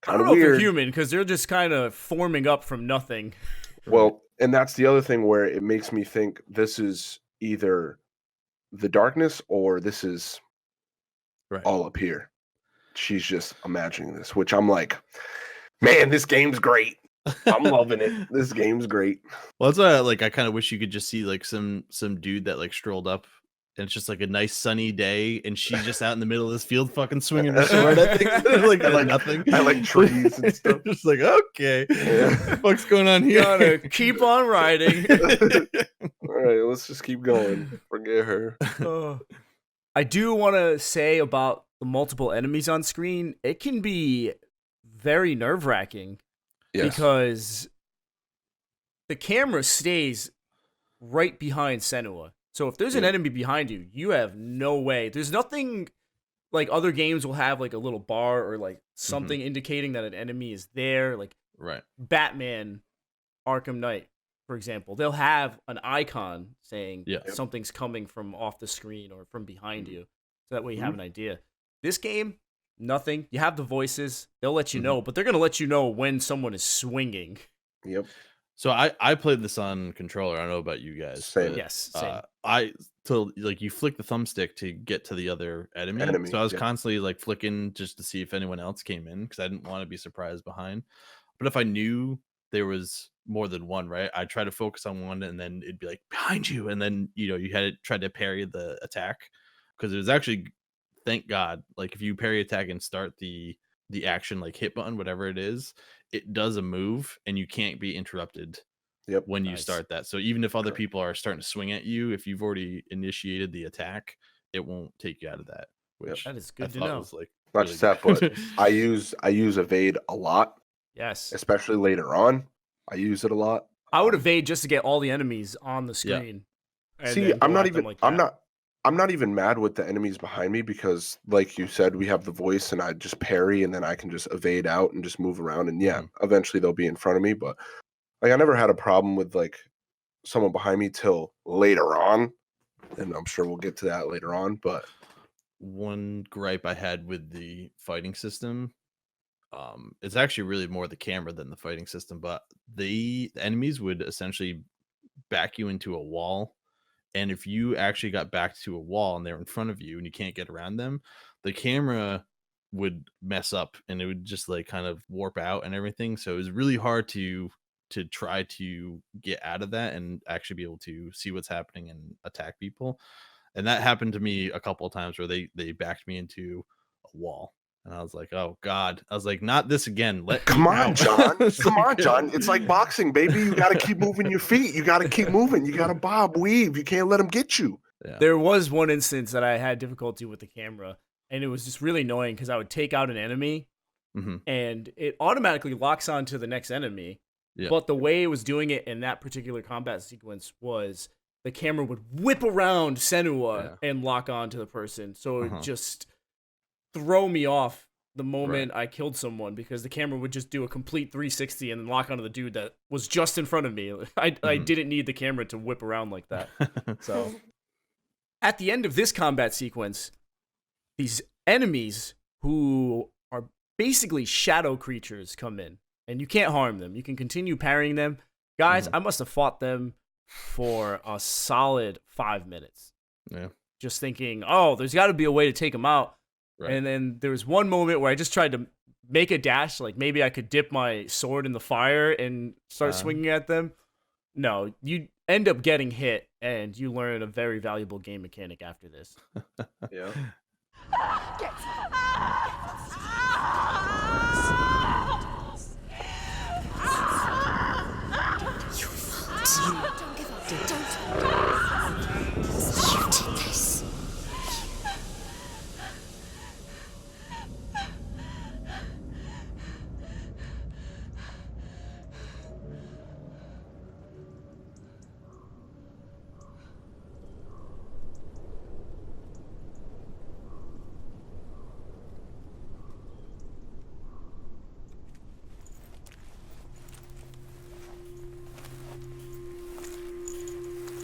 I kind don't of know if weird. they're human because they're just kind of forming up from nothing. Well, and that's the other thing where it makes me think this is either the darkness or this is Right. all up here. She's just imagining this, which I'm like, man, this game's great. I'm loving it. This game's great. Well, that's why I kind of wish you could just see like some dude that like strolled up and it's just like a nice sunny day and she's just out in the middle of this field fucking swinging her sword at things like, I like- nothing. I like trees and stuff. Just like, okay, Yeah. what's going on here? Gotta keep on riding. All right, let's just keep going. Forget her. I do want to say about the multiple enemies on screen, it can be very nerve-wracking Yes. because the camera stays right behind Senua. So if there's an Yeah. enemy behind you, you have no way. There's nothing like other games will have like a little bar or like something indicating that an enemy is there. Like Right. Batman, Arkham Knight, for example, they'll have an icon saying Yeah. something's coming from off the screen or from behind you. So that way you have an idea. This game, nothing. You have the voices. They'll let you know, but they're going to let you know when someone is swinging. Yep. So I played this on controller. I don't know about you guys. Same. but, Yes, same. Like you flick the thumbstick to get to the other enemy. Enemy, So I was yeah. constantly like flicking just to see if anyone else came in because I didn't want to be surprised behind. But if I knew there was more than one, right, I'd try to focus on one and then it'd be like behind you, and then you had to try to parry the attack because it was actually, thank God, like if you parry attack and start the action like hit button, whatever it is, it does a move and you can't be interrupted Yep. when you Nice. start that. So even if other people are starting to swing at you, if you've already initiated the attack, it won't take you out of that. Which That is I good to thought know. was like Not really just that, good. but I use evade a lot, Yes. especially later on. I use it a lot. I would evade just to get all the enemies on the Yeah. screen. and See, then I'm go not at them even like I'm that. not even mad with the enemies behind me because like you said, we have the voice and I just parry and then I can just evade out and just move around and eventually they'll be in front of me. But like I never had a problem with like someone behind me till later on. And I'm sure we'll get to that later on. But One gripe I had with the fighting system, it's actually really more the camera than the fighting system, but the enemies would essentially back you into a wall. And if you actually got backed to a wall and they're in front of you and you can't get around them, the camera would mess up and it would just like kind of warp out and everything. So it was really hard to try to get out of that and actually be able to see what's happening and attack people. And that happened to me a couple of times where they backed me into a wall. And I was like, oh God. I was like, not this again. Let come me on, out. John. It's Come on, like, John. It's like boxing, baby. You got to keep moving your feet. You got to keep moving. You got to bob, weave. You can't let them get you. Yeah. There was one instance that I had difficulty with the camera, and it was just really annoying because I would take out an enemy, Mhm. and it automatically locks onto the next enemy. Yeah. But the way it was doing it in that particular combat sequence was the camera would whip around Senua and lock onto the person. So it would just throw me off the moment I killed someone because the camera would just do a complete 360 and then lock onto the dude that was just in front of me. I didn't need the camera to whip around like that. So at the end of this combat sequence, these enemies who are basically shadow creatures come in, and you can't harm them. You can continue parrying them. Guys, I must have fought them for a solid 5 minutes. Yeah. just thinking, oh, there's got to be a way to take him out. Right. And then there was one moment where I just tried to make a dash, like maybe I could dip my sword in the fire and start swinging at them. No, you end up getting hit, and you learn a very valuable game mechanic after this. Yeah. Don't give up. Don't. You did this.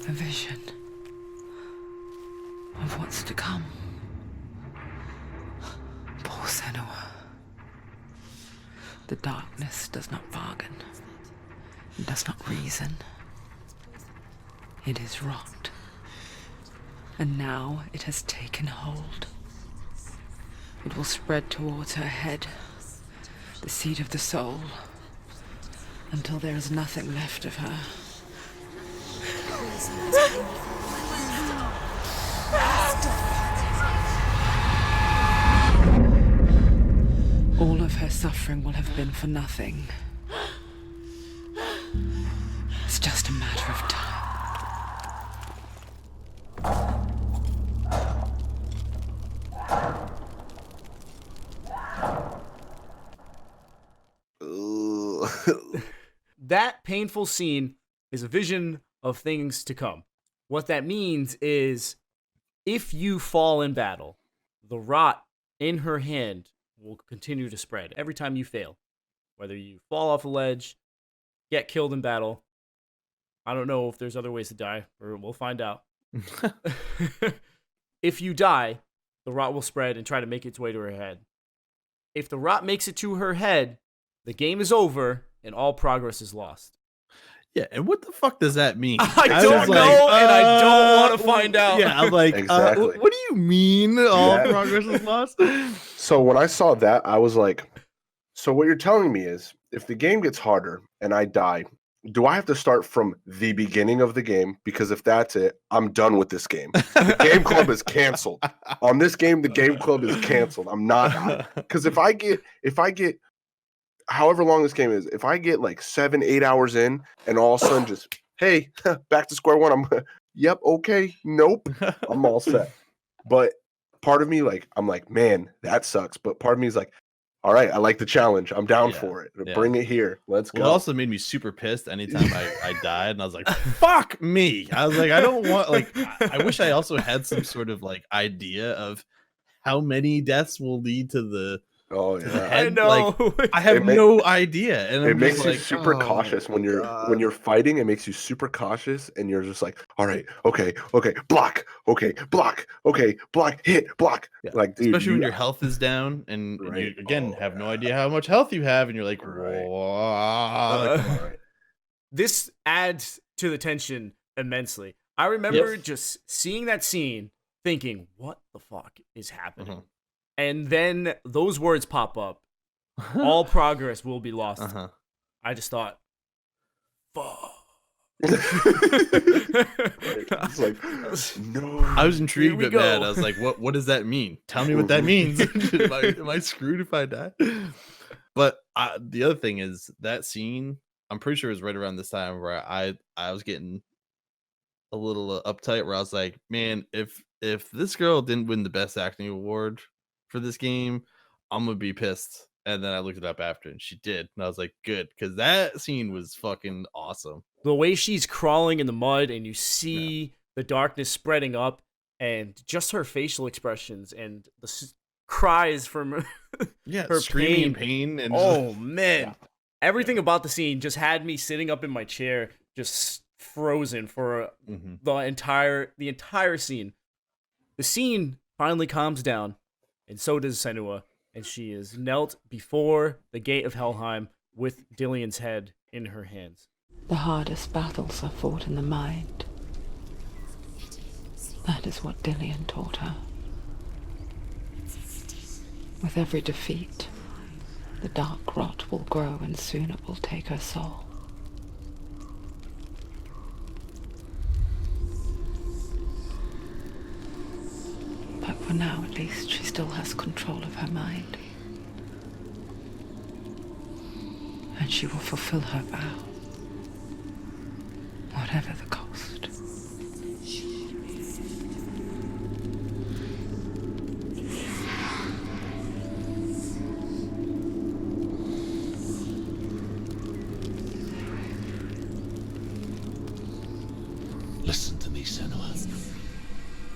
A vision of what's to come. Poor Senua. The darkness does not bargain. It does not reason. It is wrought. And now it has taken hold. It will spread towards her head, the seat of the soul, until there is nothing left of her. All of her suffering will have been for nothing. It's just a matter of time. That painful scene is a vision of things to come. What that means is if you fall in battle, the rot in her hand will continue to spread every time you fail. Whether you fall off a ledge, get killed in battle. I don't know if there's other ways to die, or we'll find out. If you die, the rot will spread and try to make its way to her head. If the rot makes it to her head, the game is over and all progress is lost. Yeah, and what the fuck does that mean? I don't know, and I don't want to find out. Yeah, I'm like, Exactly. what do you mean all Yeah. progress is lost? So when I saw that, I was like, so what you're telling me is if the game gets harder and I die, do I have to start from the beginning of the game? Because if that's it, I'm done with this game. The game club is canceled. On this game, the game club is canceled. I'm not, because if I get however long this game is, if I get like 7-8 hours in and all of a sudden just, hey, back to square one, I'm yep, okay, nope, I'm all set. But part of me, like, I'm like, man, that sucks. But part of me is like, all right, I like the challenge. I'm down Yeah, for it. yeah. Bring it here. Let's Well, go. it also made me super pissed anytime I died, and I was like, fuck me. I was like, I don't want, like, I wish I also had some sort of, like, idea of how many deaths will lead to the Oh the yeah. head. I know. Like, I have no idea. And It I'm makes just you like, super oh, cautious when God. you're fighting. It makes you super cautious, and you're just like, all right, okay, block, okay, hit, block. Yeah. Like, dude, Especially when your health is down and you Right. again Oh, have no yeah. idea how much health you have, and you're like, Right. "Whoa." Like, Right. This adds to the tension immensely. I remember just seeing that scene, thinking, what the fuck is happening? And then those words pop up. All progress will be lost. I just thought, fuck. It's like, no. I was intrigued we but mad. go. I was like, what does that mean? Tell me what that means. am I screwed if I die? But the other thing is that scene, I'm pretty sure it was right around this time where I was getting a little uptight, where I was like, man, if this girl didn't win the best acting award for this game, I'm gonna be pissed. And then I looked it up after, and she did, and I was like, good, because that scene was fucking awesome. The way she's crawling in the mud and you see the darkness spreading up, and just her facial expressions and the cries from her screaming in pain. pain and Oh man, everything about the scene just had me sitting up in my chair, just frozen for the entire scene. The scene finally calms down, and so does Senua, and she is knelt before the gate of Helheim with Dillion's head in her hands. The hardest battles are fought in the mind. That is what Dillion taught her. With every defeat, the dark rot will grow and soon it will take her soul. But for now, at least, she still has control of her mind. And she will fulfill her vow, whatever the cost. Listen to me, Senua.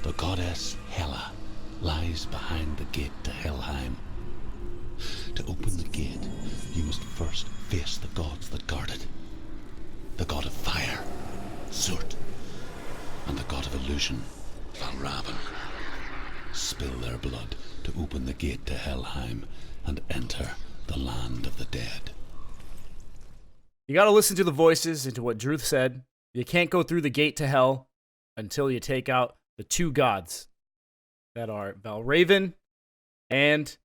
The goddess Hela lies behind the gate to Helheim. To open the gate, you must first face the gods that guard it. The god of fire, Surtr, and the god of illusion, Valrayvn. Spill their blood to open the gate to Helheim and enter the land of the dead. You gotta listen to the voices and to what Druth said. You can't go through the gate to hell until you take out the two gods that are Valrayvn and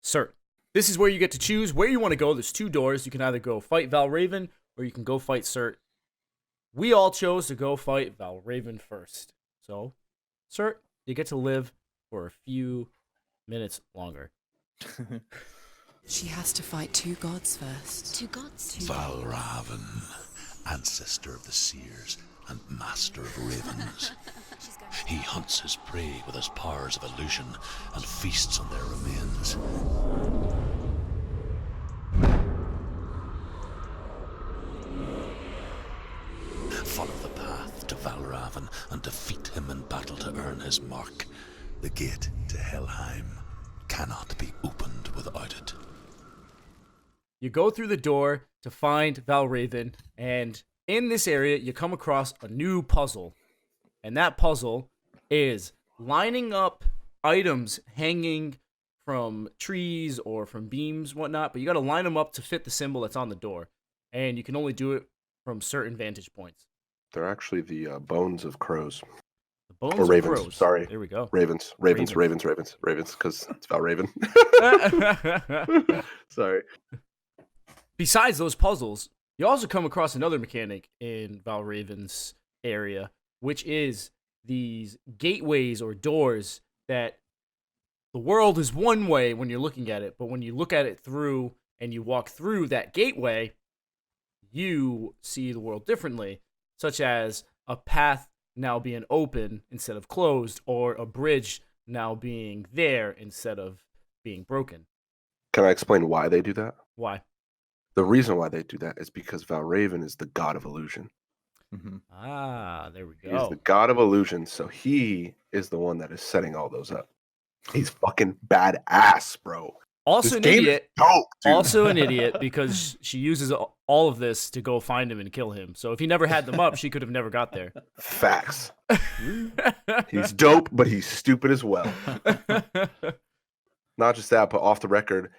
Surtr. This is where you get to choose where you want to go. There's two doors. You can either go fight Valrayvn or you can go fight Surtr. We all chose to go fight Valrayvn first. So, Surtr, you get to live for a few minutes longer. She has to fight two gods first. Two gods? Valrayvn, ancestor of the seers and master of ravens. He hunts his prey with his powers of illusion and feasts on their remains. Follow the path to Valrayvn and defeat him in battle to earn his mark. The gate to Helheim cannot be opened without it. You go through the door to find Valrayvn, and in this area, you come across a new puzzle. And that puzzle is lining up items hanging from trees or from beams, whatnot, but you got to line them up to fit the symbol that's on the door. And you can only do it from certain vantage points. They're actually the bones of crows. The bones Or of ravens, crows. sorry. There we go. Ravens, because it's Valrayvn. Sorry. Besides those puzzles, you also come across another mechanic in Valrayvn's area, which is these gateways or doors that the world is one way when you're looking at it, but when you look at it through and you walk through that gateway, you see the world differently, such as a path now being open instead of closed, or a bridge now being there instead of being broken. Can I explain why they do that? Why? The reason why they do that is because Valrayvn is the god of illusion. Mm-hmm. Ah, there we He is go. the god of illusion, so he is the one that is setting all those up. He's fucking badass, bro. Also This an game is idiot. dope, dude. Also an idiot because she uses all of this to go find him and kill him. So if he never had them up, she could have never got there. Facts. He's dope, but he's stupid as well. Not just that, but off the record,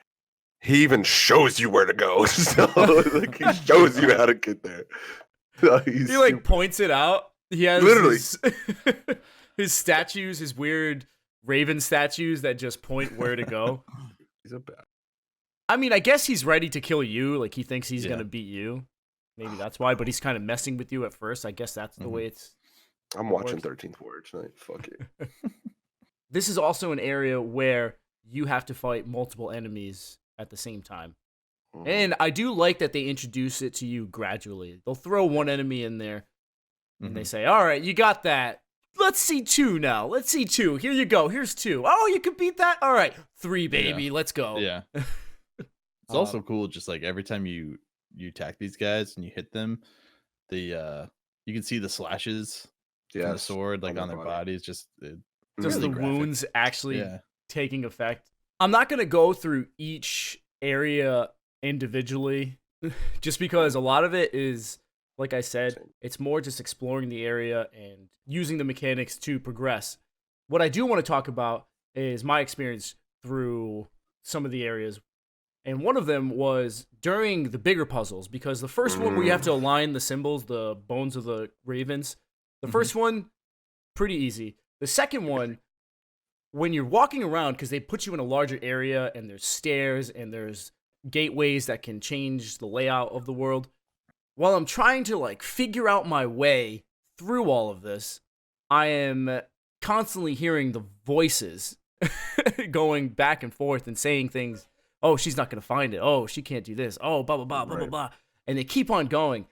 he even shows you where to go. So like, he shows you how to get there. He's He like super- points it out. He has Literally. his statues, his weird raven statues that just point where to go. He's a bad. I mean, I guess he's ready to kill you. Like he thinks he's Yeah. gonna beat you. Maybe that's why. But he's kind of messing with you at first. I guess that's the way it's. I'm That watching works. 13th Warrior tonight. Fuck it. This is also an area where you have to fight multiple enemies at the same time. And I do like that they introduce it to you gradually. They'll throw one enemy in there, and they say, all right, you got that. Let's see two now. Let's see two. Here you go. Here's two. Oh, you can beat that? All right. Three, baby. Let's go. Yeah. It's also cool, just like every time you attack these guys and you hit them, the you can see the slashes from the Yes, sword like on on their their body. bodies. Just Just really the graphic. wounds actually Yeah. taking effect. I'm not going to go through each area individually just because a lot of it is, like I said, it's more just exploring the area and using the mechanics to progress. What I do want to talk about is my experience through some of the areas. And one of them was during the bigger puzzles, because the first one where you have to align the symbols, the bones of the ravens, the first one, pretty easy. The second one, when you're walking around, because they put you in a larger area and there's stairs and there's gateways that can change the layout of the world. While I'm trying to like figure out my way through all of this, I am constantly hearing the voices going back and forth and saying things. Oh, she's not going to find it. Oh, she can't do this. Oh, blah, blah, blah, blah, blah, blah. And they keep on going.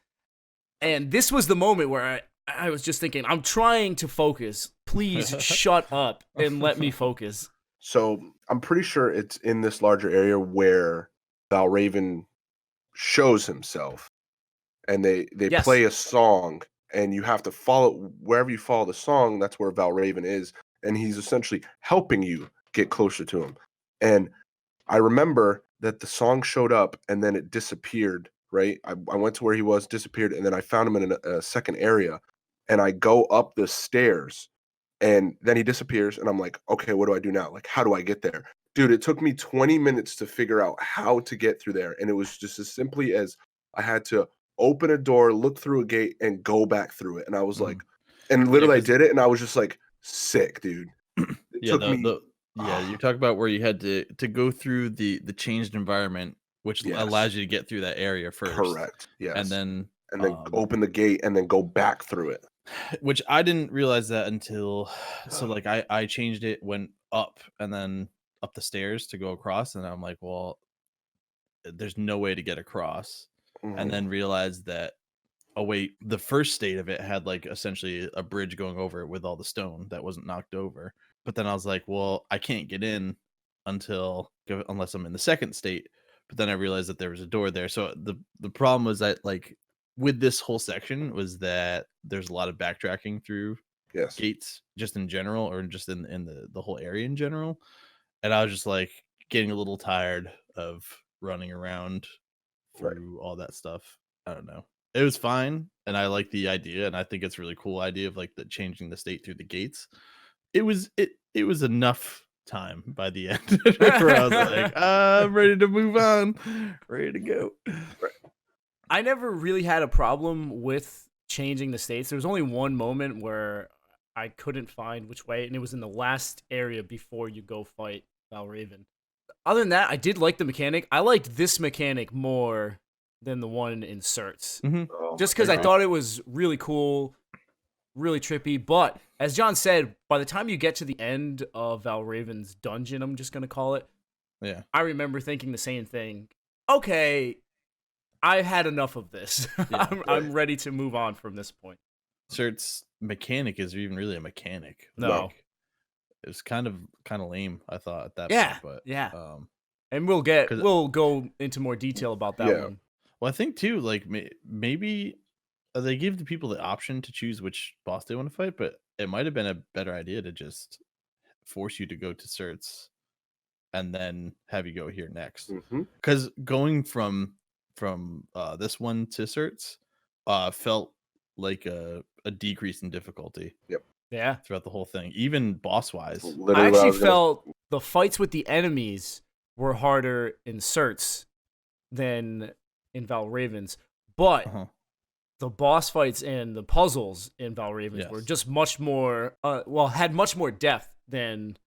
And this was the moment where I was just thinking, I'm trying to focus. Please shut up and let me focus. So I'm pretty sure it's in this larger area where Valrayvn shows himself, and they Yes. play a song, and you have to follow wherever you follow the song. That's where Valrayvn is, and he's essentially helping you get closer to him. And I remember that the song showed up and then it disappeared. Right, I went to where he was, disappeared, and then I found him in a second area, and I go up the stairs, and then he disappears, and I'm like, okay, what do I do now? Like, how do I get there? Dude, it took me 20 minutes to figure out how to get through there, and it was just as simply as I had to open a door, look through a gate, and go back through it. And I was like, and literally I did it, and I was just like, sick, dude. It took me. You talk about where you had to go through the changed environment, which allows you to get through that area first. Correct. Yes. And then open the gate and then go back through it. Which I didn't realize that until like I changed it, went up and then up the stairs to go across, and I'm like, well, there's no way to get across. And then realized that, oh wait, the first state of it had like essentially a bridge going over it with all the stone that wasn't knocked over. But then I was like, well, I can't get in unless I'm in the second state. But then I realized that there was a door there. So the problem was that like with this whole section was that there's a lot of backtracking through gates just in general, or just in the whole area in general. And I was just like getting a little tired of running around through all that stuff. I don't know. It was fine, and I like the idea, and I think it's a really cool idea of like the changing the state through the gates. It was enough time by the end where I was like, I'm ready to move on, ready to go. I never really had a problem with changing the states. There was only one moment where I couldn't find which way, and it was in the last area before you go fight Valrayvn. Other than that, I did like the mechanic. I liked this mechanic more than the one in Surtr. Just because I thought it was really cool, really trippy. But as John said, by the time you get to the end of Valrayvn's dungeon, I'm just going to call it, I remember thinking the same thing. Okay, I've had enough of this. I'm ready to move on from this point. Surtr's mechanic is even really a mechanic. No. Like, it was kind of lame, I thought, at that point. But and we'll go into more detail about that one. Well, I think too, like maybe they give the people the option to choose which boss they want to fight, but it might have been a better idea to just force you to go to Surtr and then have you go here next. Because going from this one to Surtr felt like a decrease in difficulty. Yeah. Throughout the whole thing, even boss wise. I actually felt the fights with the enemies were harder in Surtr than in Valrayvn's, but the boss fights and the puzzles in Valrayvn's were just much more had much more depth than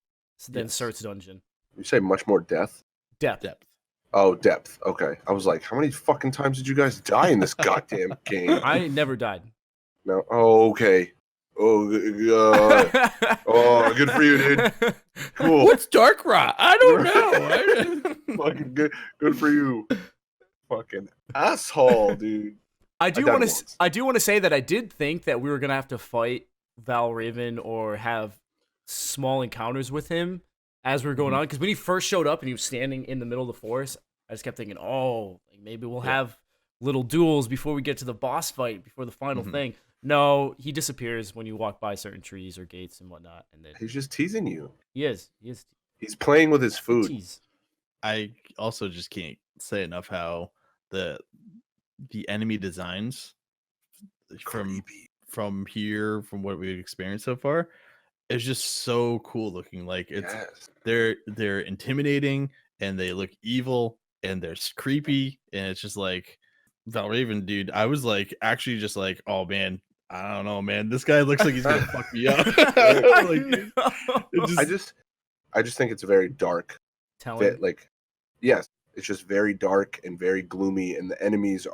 Surtr's dungeon. You say much more depth? Depth. Oh, depth. Okay. I was like, how many fucking times did you guys die in this goddamn game? I never died. No. Oh, okay. Oh, good for you, dude. Cool. What's dark rot? I don't know. Fucking good for you. Fucking asshole, dude. I do want to say that I did think that we were gonna have to fight Valrayvn or have small encounters with him as we were going on, because when he first showed up and he was standing in the middle of the forest, I just kept thinking, maybe we'll have little duels before we get to the boss fight, before the final thing. No, he disappears when you walk by certain trees or gates and whatnot, and then he's just teasing you. He is. He's playing with his food. I also just can't say enough how the enemy designs from here, from what we've experienced so far, is just so cool looking. Like they're intimidating and they look evil and they're creepy, and it's just like Valrayvn, dude. I was like actually just like, oh man, I don't know, man. This guy looks like he's gonna fuck me up. I Like, know. I just think it's very dark. Telling. Like, yes, it's just very dark and very gloomy, and the enemies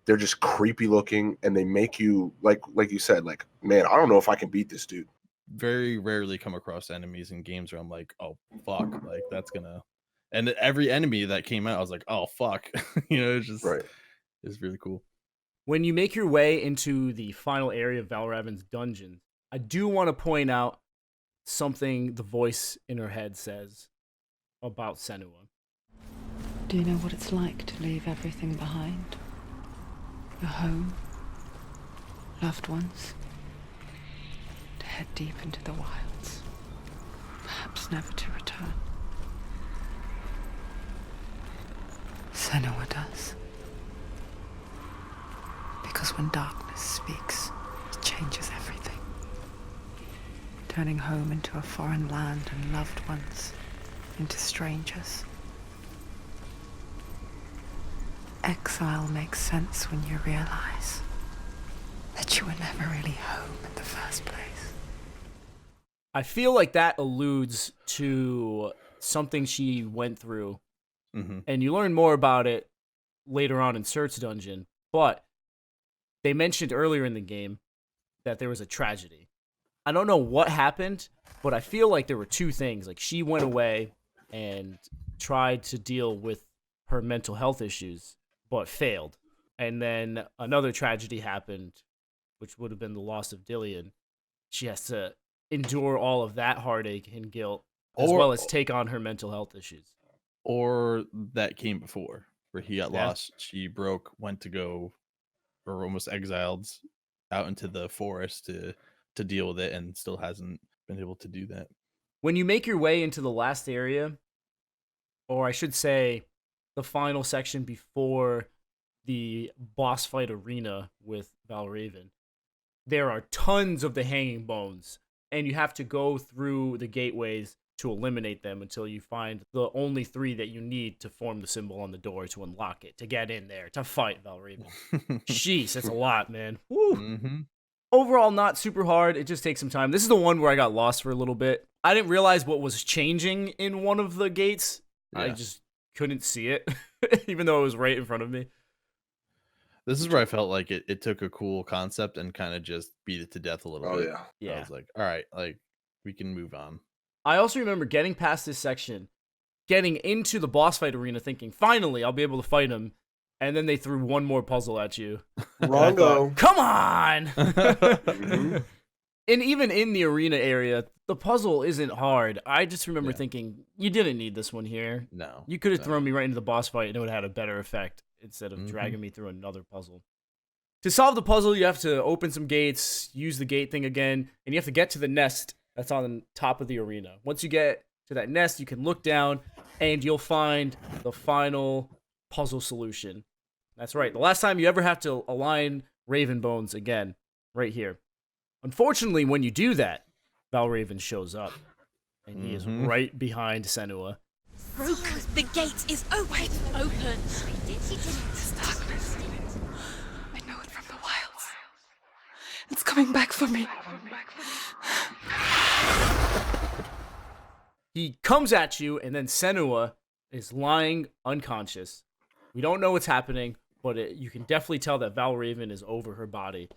they're just creepy looking, and they make you like you said, like, man, I don't know if I can beat this dude. very rarely come across enemies in games where I'm like, oh fuck, like that's gonna. And every enemy that came out, I was like, oh fuck, it's just Right. it's really cool. When you make your way into the final area of Valrayvn's dungeon, I do want to point out something the voice in her head says about Senua. Do you know what it's like to leave everything behind? Your home, loved ones, to head deep into the wilds, perhaps never to return. Senua does. Because when darkness speaks, it changes everything. Turning home into a foreign land and loved ones into strangers. Exile makes sense when you realize that you were never really home in the first place. I feel like that alludes to something she went through, and you learn more about it later on in Surtr's dungeon, but they mentioned earlier in the game that there was a tragedy. I don't know what happened, but I feel like there were two things. Like, she went away and tried to deal with her mental health issues, but failed. And then another tragedy happened, which would have been the loss of Dillion. She has to endure all of that heartache and guilt, as well as take on her mental health issues. Or that came before, where he got Yeah. lost. She went to go, or almost exiled out into the forest to deal with it, and still hasn't been able to do that. When you make your way into the last area, or I should say the final section before the boss fight arena with Valrayvn, there are tons of the hanging bones, and you have to go through the gateways to eliminate them until you find the only 3 that you need to form the symbol on the door to unlock it, to get in there, to fight Valrayvn. Jeez, that's a lot, man. Woo. Overall, not super hard. It just takes some time. This is the one where I got lost for a little bit. I didn't realize what was changing in one of the gates. I just couldn't see it, even though it was right in front of me. This is where I felt like it took a cool concept and kind of just beat it to death a little bit. Yeah. I was like, all right, like we can move on. I also remember getting past this section, getting into the boss fight arena, thinking, finally, I'll be able to fight him. And then they threw one more puzzle at you. Wrongo. Come on! And even in the arena area, the puzzle isn't hard. I just remember thinking, you didn't need this one here. No. You could have thrown me right into the boss fight and it would have had a better effect instead of dragging me through another puzzle. To solve the puzzle, you have to open some gates, use the gate thing again, and you have to get to the nest that's on top of the arena. Once you get to that nest, you can look down and you'll find the final puzzle solution. That's right. The last time you ever have to align Raven Bones again, right here. Unfortunately, when you do that, Valrayvn shows up, and he is right behind Senua. Broken. The gate is open. Open. This darkness. I know it from the wilds. It's coming back for me. He comes at you, and then Senua is lying unconscious. We don't know what's happening, but you can definitely tell that Valrayvn is over her body.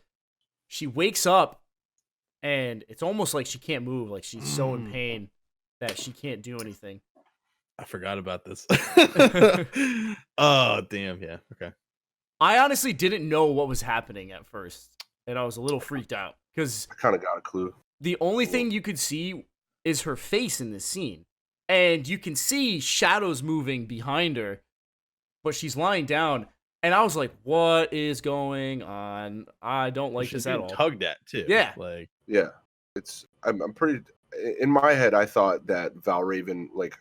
She wakes up, and it's almost like she can't move. Like, she's so in pain that she can't do anything. I forgot about this. Oh, damn. Yeah. Okay. I honestly didn't know what was happening at first, and I was a little freaked out because I kind of got a clue. the only thing you could see is her face in this scene, and you can see shadows moving behind her, but she's lying down, and I was like, what is going on? I don't like She's this at being all. tugged at too. Yeah. Like, Yeah, I'm pretty. In my head, I thought that Valrayvn, like,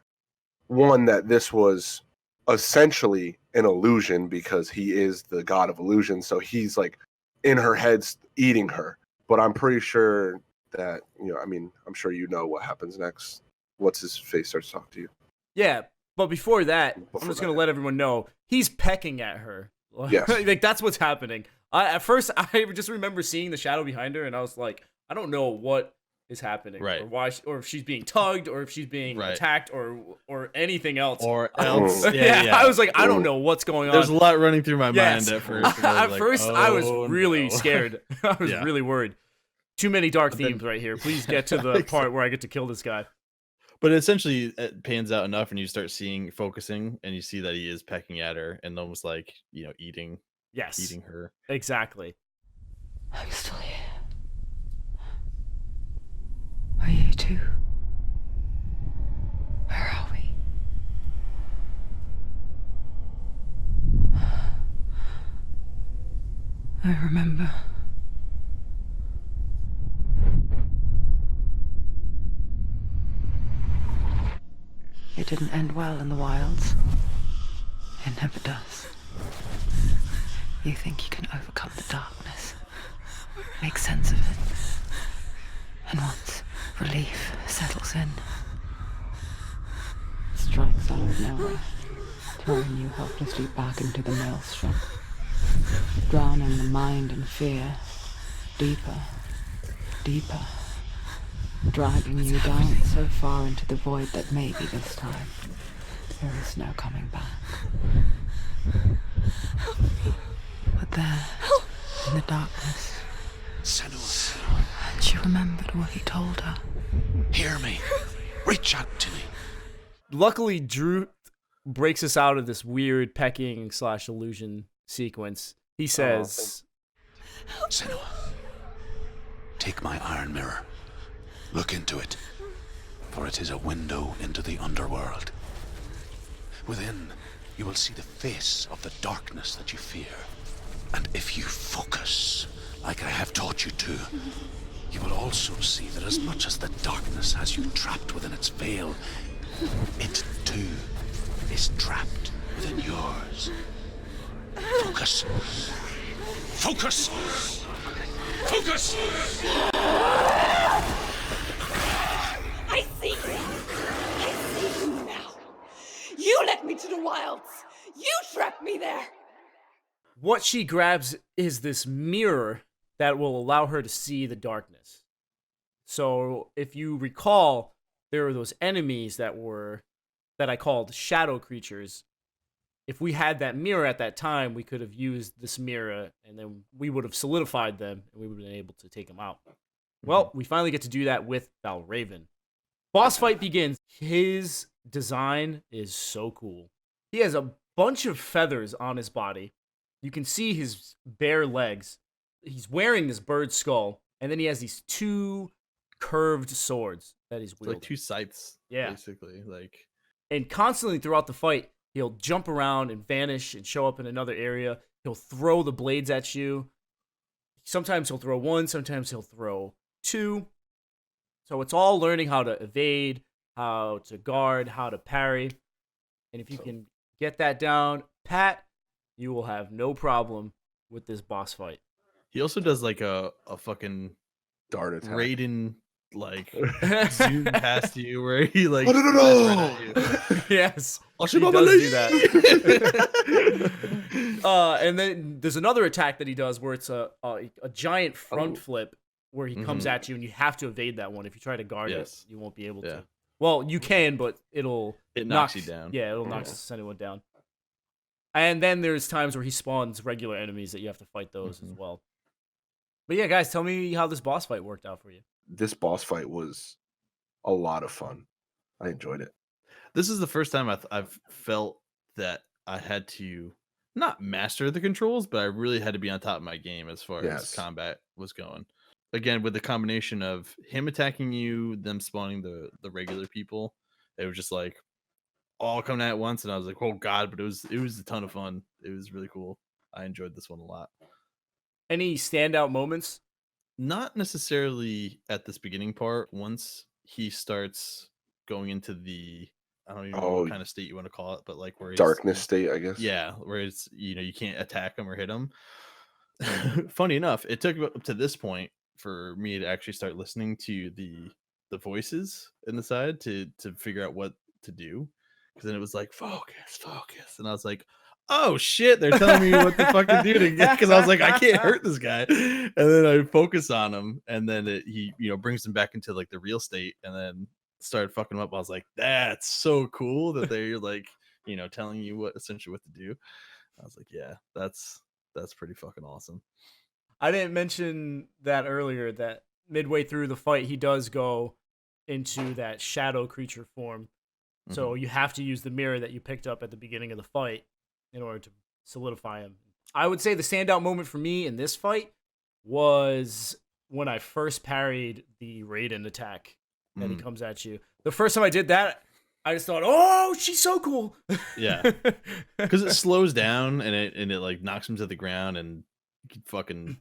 one, that this was essentially an illusion because he is the god of illusion, so he's like in her head eating her. But I'm pretty sure that, I mean, I'm sure you know what happens next. What's his face starts to talk to you. Yeah, but before that, I'm Before just going to that. let everyone know, he's pecking at her. Yes. Like, that's what's happening. At first, I just remember seeing the shadow behind her, and I was like, I don't know what is happening, Right. or why, or if she's being tugged, or if she's being Right. attacked, or anything else. Or else. Yeah, I was like, I don't know what's going on. There's a lot running through my Yes. mind at first. and At like, first, I was "Oh, really no." scared. I was Yeah. really worried. Too many dark But then- themes right here. Please get to the part where I get to kill this guy. But essentially, it pans out enough, and you start focusing, and you see that he is pecking at her, and almost like eating Yes, her. exactly. I'm still here. Are you too? Where are we? I remember. It didn't end well in the wilds. It never does. You think you can overcome the darkness, make sense of it, and once relief settles in, it strikes out of nowhere, throwing you helplessly back into the maelstrom, drowning the mind in fear, deeper, deeper, dragging you down so far into the void that maybe this time there is no coming back. But there, in the darkness, Senua, she remembered what he told her. hear me. Reach out to me. Luckily, Drew breaks us out of this weird pecking / illusion sequence. He says, Senua, take my iron mirror. Look into it, for it is a window into the underworld. Within, you will see the face of the darkness that you fear. And if you focus, like I have taught you to, you will also see that as much as the darkness has you trapped within its veil, it too is trapped within yours. Focus. Focus! Focus! I see you! I see you now! You led me to the wilds! You trapped me there! what she grabs is this mirror that will allow her to see the darkness. So if you recall, there were those enemies that I called shadow creatures. If we had that mirror at that time, we could have used this mirror, and then we would have solidified them, and we would have been able to take them out. Well, we finally get to do that with Valrayvn. Boss fight begins. His design is so cool. He has a bunch of feathers on his body. You can see his bare legs. He's wearing this bird skull, and then he has these two curved swords that he's It's wielding. like two scythes, Yeah. basically. Like, And constantly throughout the fight, he'll jump around and vanish and show up in another area. He'll throw the blades at you. Sometimes he'll throw one, sometimes he'll throw two. So it's all learning how to evade, how to guard, how to parry. And if you can get that down, Pat, you will have no problem with this boss fight. he also does like a fucking Dart attack. Raiden like zoom past you where he like Oh, no. flies right at you. Yes, I'll he shoot does my do that. And then there's another attack that he does where it's a giant front flip where he comes at you and you have to evade that one. If you try to guard Yes. it, you won't be able Yeah. to. Well, you can, but it knocks you down. Yeah, it'll knock anyone down. And then there's times where he spawns regular enemies that you have to fight those as well. But yeah, guys, tell me how this boss fight worked out for you. This boss fight was a lot of fun. I enjoyed it. This is the first time I've felt that I had to not master the controls, but I really had to be on top of my game as far as Yes. combat was going. Again, with the combination of him attacking you, them spawning the regular people, it was just like all coming at once, and I was like, oh god! But it was a ton of fun. It was really cool. I enjoyed this one a lot. Any standout moments? Not necessarily at this beginning part. Once he starts going into the, I don't even know what kind of state you want to call it, but like where he's, Darkness state, I guess. yeah, where it's you can't attack him or hit him. Funny enough, it took up to this point for me to actually start listening to the voices in the side to figure out what to do, because then it was like focus, and I was like, oh shit, they're telling me what the fuck to do to get, because I was like, I can't hurt this guy. And then I focus on him, and then he brings him back into like the real state, and then started fucking him up. I was like, that's so cool that they're like, telling you essentially what to do. I was like, yeah, that's pretty fucking awesome. I didn't mention that earlier, that midway through the fight, he does go into that shadow creature form. So you have to use the mirror that you picked up at the beginning of the fight in order to solidify him. I would say the standout moment for me in this fight was when I first parried the Raiden attack that he comes at you. The first time I did that, I just thought, oh, she's so cool. Yeah. Because it slows down and it like knocks him to the ground, and you can fucking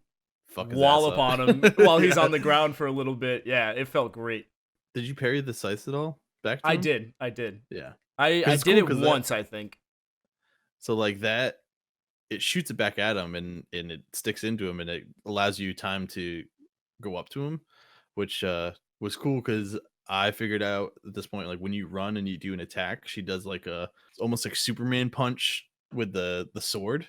fuck his wallop ass up. on him while he's on the ground for a little bit. Yeah, it felt great. Did you parry the scythe at all? Back to I him? did. Yeah. I it's did cool it once, I think. So like that, it shoots it back at him, and it sticks into him, and it allows you time to go up to him, which was cool because I figured out at this point, like when you run and you do an attack, she does like it's almost like Superman punch with the sword,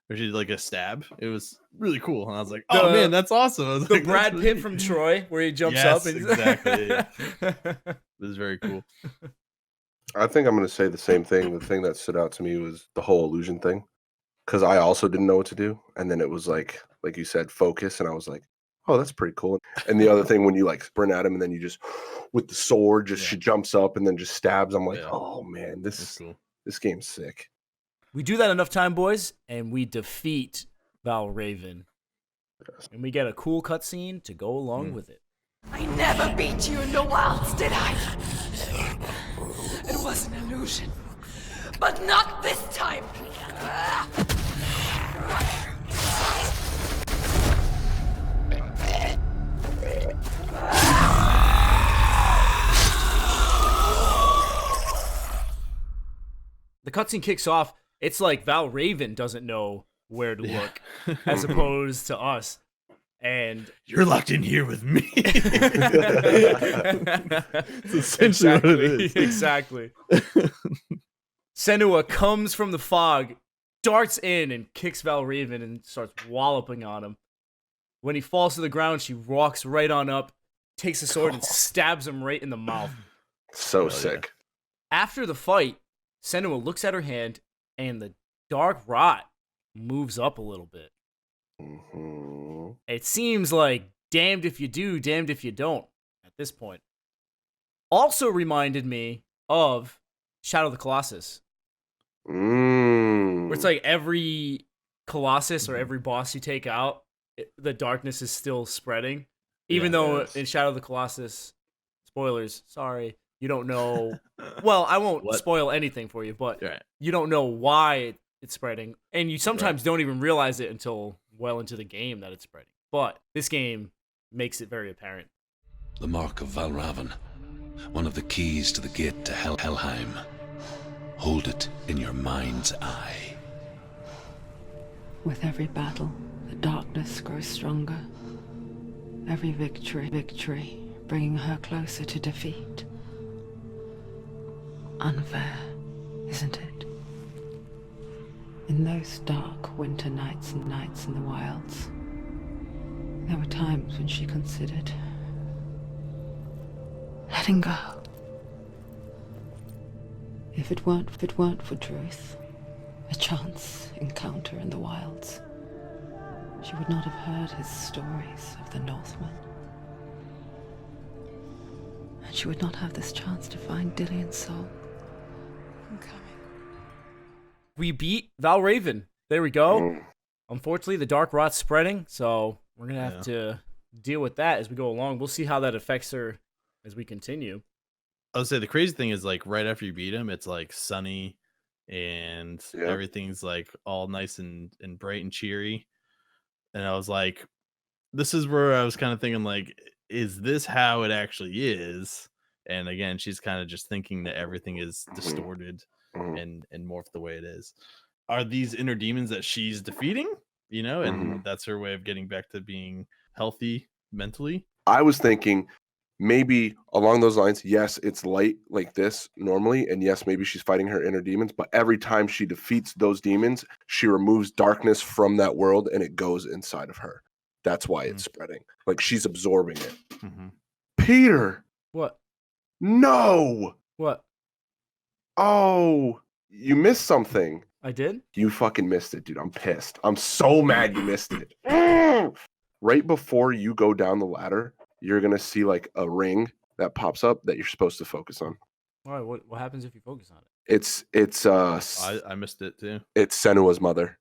or she did like a stab. It was really cool, and I was like, oh man, that's awesome. I was The like, Brad that's Pitt really from neat. Troy, where he jumps Yes, up. And... exactly. Yeah. It was very cool. I think I'm going to say the same thing. The thing that stood out to me was the whole illusion thing, because I also didn't know what to do. And then it was like you said, focus. And I was like, oh, that's pretty cool. And the other thing, when you like sprint at him and then you just, with the sword, she jumps up and then just stabs. I'm like, oh man, That's cool. This game's sick. We do that enough time, boys, and we defeat Valrayvn. And we get a cool cutscene to go along with it. I never beat you in the wilds, did I? It was an illusion. But not this time! The cutscene kicks off. It's like Valrayvn doesn't know where to look, as opposed to us. And you're locked in here with me. That's essentially what it is. Exactly. Senua comes from the fog, darts in, and kicks Valrayvn and starts walloping on him. When he falls to the ground, she walks right on up, takes a sword, and stabs him right in the mouth. So sick. After the fight, Senua looks at her hand, and the dark rot moves up a little bit. It seems like damned if you do, damned if you don't at this point. Also reminded me of Shadow of the Colossus. Where it's like every Colossus or every boss you take out, the darkness is still spreading. Even though in Shadow of the Colossus, spoilers, sorry, you don't know. Well, I won't spoil anything for you, but you don't know why it's spreading. And you sometimes don't even realize it until well into the game that it's spreading. But this game makes it very apparent. The mark of Valrayvn, one of the keys to the gate to Helheim. Hold it in your mind's eye. With every battle, the darkness grows stronger. Every victory, bringing her closer to defeat. Unfair, isn't it? In those dark winter nights and nights in the wilds, there were times when she considered letting go. If it weren't for truth, a chance encounter in the wilds, she would not have heard his stories of the Northmen. And she would not have this chance to find Dillion's soul. I'm coming. We beat Valrayvn. There we go. Unfortunately, the dark rot's spreading, so we're going to have to deal with that as we go along. We'll see how that affects her as we continue. I would say the crazy thing is, like, right after you beat him, it's like sunny and everything's like all nice and bright and cheery. And I was like, this is where I was kind of thinking, like, is this how it actually is? And again, she's kind of just thinking that everything is distorted and morphed the way it is. Are these inner demons that she's defeating, and that's her way of getting back to being healthy mentally? I was thinking maybe along those lines, yes, it's light like this normally, and yes, maybe she's fighting her inner demons, but every time she defeats those demons, she removes darkness from that world and it goes inside of her. That's why it's spreading. Like she's absorbing it. Mm-hmm. Peter, What? no. What? Oh, you missed something. I did? You fucking missed it, dude. I'm pissed. I'm so mad you missed it. Right before you go down the ladder, you're gonna see like a ring that pops up that you're supposed to focus on. All right, what happens if you focus on it? I missed it too. It's Senua's mother.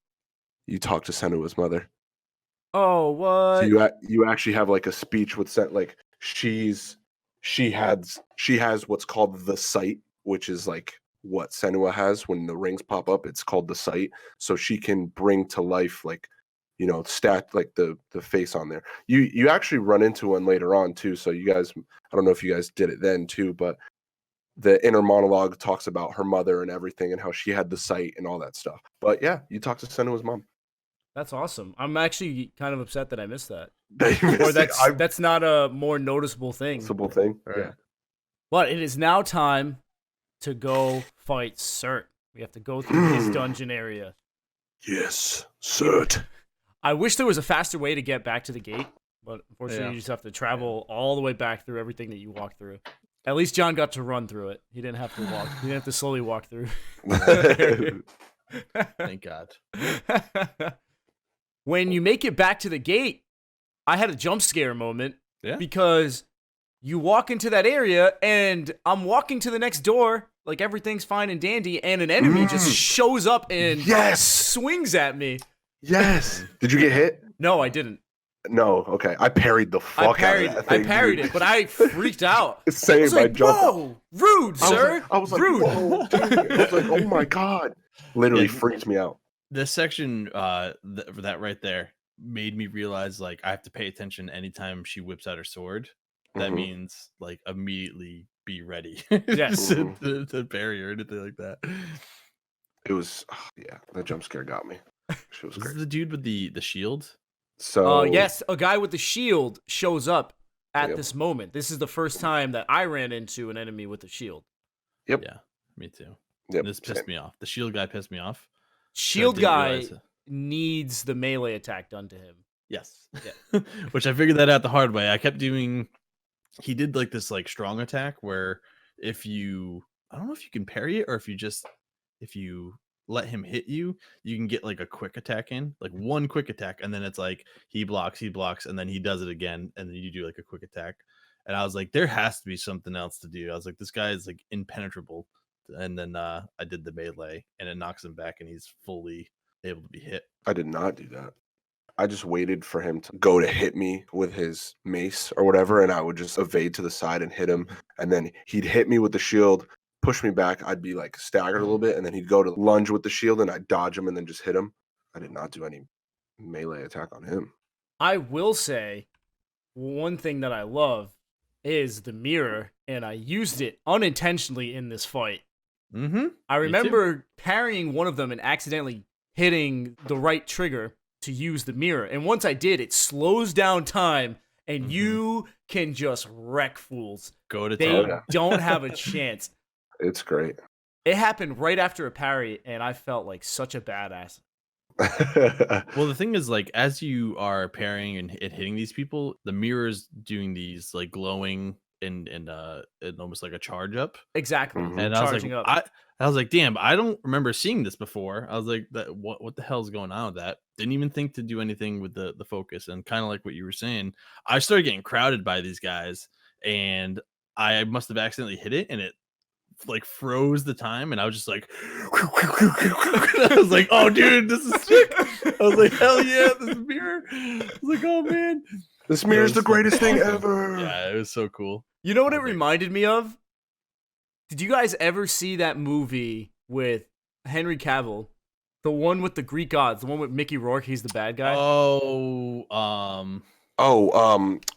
You talk to Senua's mother. Oh, what? So you actually have like a speech with like she has what's called the sight, which is like what Senua has when the rings pop up. It's called the sight, so she can bring to life like stat like the face on there. You actually run into one later on too. So you guys, I don't know if you guys did it then too, but the inner monologue talks about her mother and everything and how she had the sight and all that stuff. But yeah, you talk to Senua's mom. That's awesome. I'm actually kind of upset that I missed that. You Or missed it. that's not a more noticeable thing. Possible thing. Right. Yeah. But it is now time to go fight Surtr. We have to go through his dungeon area. Yes, Surtr. I wish there was a faster way to get back to the gate, but unfortunately Yeah. you just have to travel all the way back through everything that you walk through. At least John got to run through it. He didn't have to walk. He didn't have to slowly walk through. Thank God. When you make it back to the gate, I had a jump scare moment because you walk into that area and I'm walking to the next door like everything's fine and dandy, and an enemy just shows up and swings at me. Yes. Did you get hit? No, I didn't. No. Okay. I parried the fuck out of that thing. I parried dude. it, but I freaked out. Same. I was like, jumped. whoa, rude, sir. I was like, rude. whoa, dude. I was like, oh my god. Literally freaked me out. This section, that right there, made me realize like I have to pay attention anytime she whips out her sword. That means like immediately be ready. Yes. to parry or anything like that. It was, that jump scare got me. She was Was great. the dude with the shield? So Yes, a guy with the shield shows up at Yep. this moment. This is the first time that I ran into an enemy with a shield. Yep. Yeah, me too. Yep, This pissed same. me off. The shield guy pissed me off. Shield didn't guy realize it. needs the melee attack done to him. Yes. Yeah. Which I figured that out the hard way. I kept doing. He did like this like strong attack where if you, I don't know if you can parry it or if you let him hit you, you can get like a quick attack in, like one quick attack, and then it's like he blocks, and then he does it again, and then you do like a quick attack. And I was like, there has to be something else to do. I was like, this guy is like impenetrable. And then I did the melee, and it knocks him back, and he's fully able to be hit. I did not do that. I just waited for him to go to hit me with his mace or whatever, and I would just evade to the side and hit him. And then he'd hit me with the shield, push me back. I'd be like staggered a little bit, and then he'd go to lunge with the shield, and I'd dodge him and then just hit him. I did not do any melee attack on him. I will say one thing that I love is the mirror, and I used it unintentionally in this fight. Mm-hmm. I remember parrying one of them and accidentally hitting the right trigger to use the mirror. And once I did, it slows down time, and you can just wreck fools. Go to They town. don't have a chance. It's great. It happened right after a parry, and I felt like such a badass. Well, the thing is, like, as you are parrying and hitting these people, the mirror's doing these like glowing and almost like a charge up. Exactly. Mhm. And I was Charging like, up. I was like, damn, I don't remember seeing this before. I was like, what the hell's going on with that? Didn't even think to do anything with the focus. And kind of like what you were saying, I started getting crowded by these guys, and I must have accidentally hit it, and it like froze the time, and I was just like, I was like, oh dude, this is sick. I was like, hell yeah, this mirror. I was like, oh man, This mirror's the was so greatest thing awesome. ever. Yeah, it was so cool. You know what it Okay. reminded me of? Did you guys ever see that movie with Henry Cavill? The one with the Greek gods, the one with Mickey Rourke, he's the bad guy. Oh,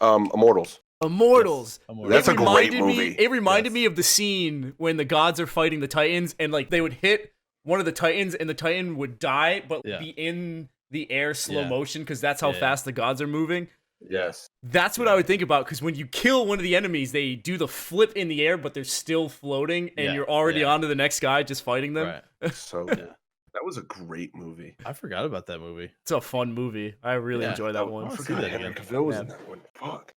Immortals. Immortals. Immortals. That's a great reminded movie. It reminded Yes. me of the scene when the gods are fighting the Titans, and like they would hit one of the Titans, and the Titan would die, but Yeah. be in the air slow Yeah. motion because that's how Yeah. fast the gods are moving. Yes. That's what I would think about, because when you kill one of the enemies, they do the flip in the air, but they're still floating, and Yeah, you're already yeah. on to the next guy just fighting them. Right. So Yeah. good. That was a great movie. I forgot about that movie. It's a fun movie. I really Yeah. enjoy that I one. wanna see forgot that Henry again. Cavill was Yeah. in that one. Fuck.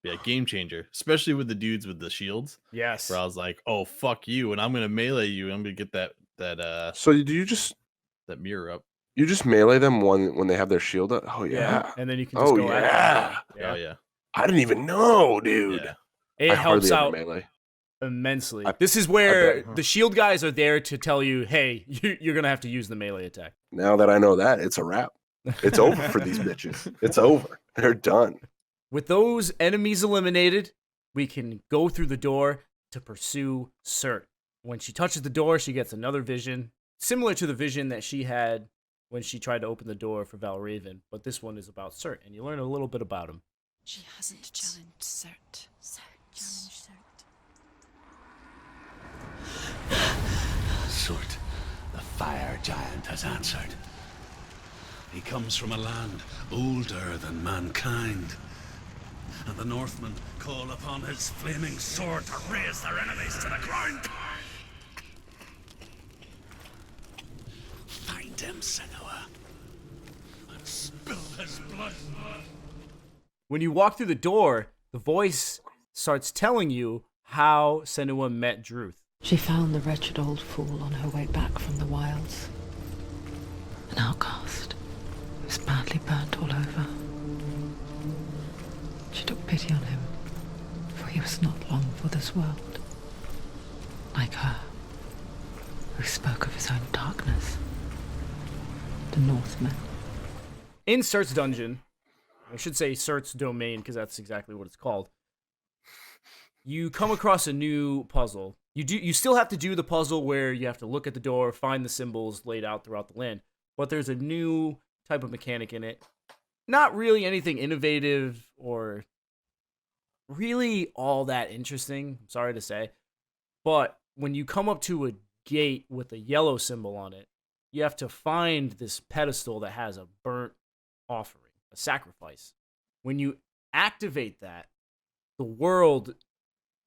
Yeah, game changer, especially with the dudes with the shields. Yes. Where I was like, "Oh fuck you," and I'm gonna melee you. And I'm gonna get that So do you just mirror up. melee them when they have their shield up? Oh Yeah. yeah. And then you can just Oh go at yeah. them. Oh yeah, I didn't even know, dude. yeah. It I helps hardly ever out melee. immensely. I- This is where bet. the shield guys are there to tell you, hey, you're going to have to use the melee attack. Now that I know that, it's a wrap. It's over for these bitches. It's over. They're done. With those enemies eliminated, we can go through the door to pursue Surtr. When she touches the door, she gets another vision, similar to the vision that she had when she tried to open the door for Valrayvn, but this one is about Surtr, and you learn a little bit about him. She hasn't challenged Surtr. Challenge Surtr. Surt, the fire giant, has answered. He comes from a land older than mankind. And the Northmen call upon his flaming sword to raise their enemies to the ground. Find him, Senua, and spill his blood. When you walk through the door, the voice starts telling you how Senua met Druth. She found the wretched old fool on her way back from the wilds. An outcast. He was badly burnt all over. She took pity on him, for he was not long for this world. Like her, who spoke of his own darkness. The Northmen. In Surtr's dungeon, I should say Surtr's domain, because that's exactly what it's called, you come across a new puzzle. You still have to do the puzzle where you have to look at the door, find the symbols laid out throughout the land, but there's a new type of mechanic in it. Not really anything innovative or really all that interesting, I'm sorry to say. But when you come up to a gate with a yellow symbol on it, you have to find this pedestal that has a burnt offering, a sacrifice. When you activate that, the world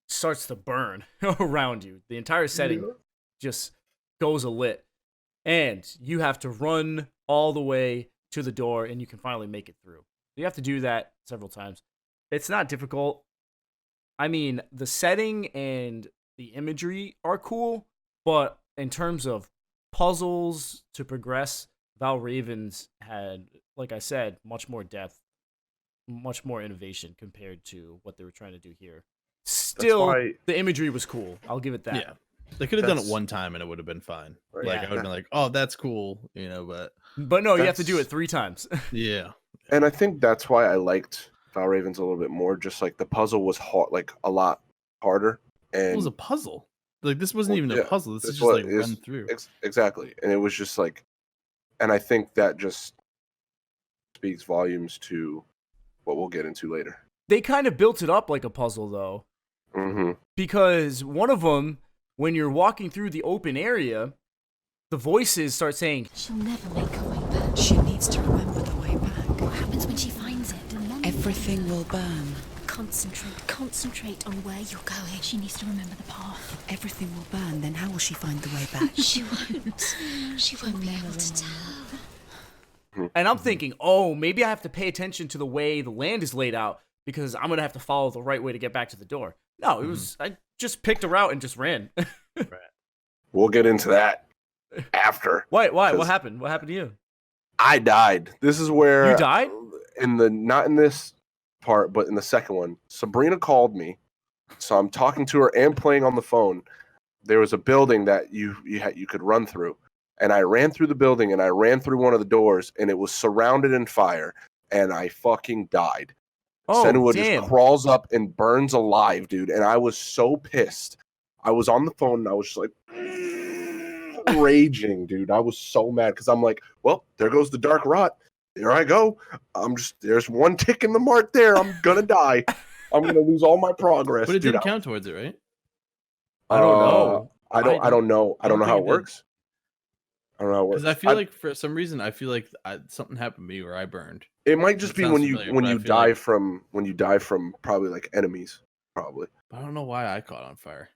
starts to burn around you. The entire setting just goes alit. And you have to run all the way to the door, and you can finally make it through. You have to do that several times. It's not difficult. I mean, the setting and the imagery are cool, but in terms of puzzles to progress, Valrayvn's had, like I said, much more depth, much more innovation compared to what they were trying to do here. Still, why- the imagery was cool. I'll give it that. Yeah. They could have done it That's- one time and it would have been fine. Right. Like Yeah. I would have been like, "Oh, that's cool," but But no, you have to do it That's- 3 times. yeah. And I think that's why I liked Valrayvn's a little bit more. Just like the puzzle was hard, like a lot harder. And It was a puzzle. Like this wasn't Well, even a yeah, puzzle. This is that's just what like it run is. through. Exactly. And it was just like, and I think that just speaks volumes to what we'll get into later. They kind of built it up like a puzzle, though. Mm-hmm. Because one of them, when you're walking through the open area, the voices start saying, She'll never make her way back. She needs to remember the way back. What happens when she finds it? Everything will burn. Concentrate on where you're going. She needs to remember the path. Everything will burn. Then how will she find the way back? She won't. She won't be able to tell. and I'm thinking, oh, maybe I have to pay attention to the way the land is laid out because I'm going to have to follow the right way to get back to the door. No, it was, I just picked a route and just ran. We'll get into that after. Why? What 'Cause happened? What happened to you? I died. This is where You died? not in this part, but in the second one. Sabrina called me, so I'm talking to her and playing on the phone. There was a building that you could run through, and I ran through the building and I ran through one of the doors, and it was surrounded in fire, and I fucking died. Oh, Senua damn. just crawls up and burns alive, dude, and I was so pissed. I was on the phone and I was just like raging, dude. I was so mad because I'm like, well, there goes the dark rot. There I go. There's one tick in the mark there. I'm gonna die. I'm gonna lose all my progress. But it dude. didn't count towards it, right? I don't know. I don't know. I don't know how it think it did. works. I don't know how it works. Because I feel like for some reason something happened to me where I burned. it might just It be sounds when you familiar, but I feel die like- from probably like enemies, probably. But I don't know why I caught on fire.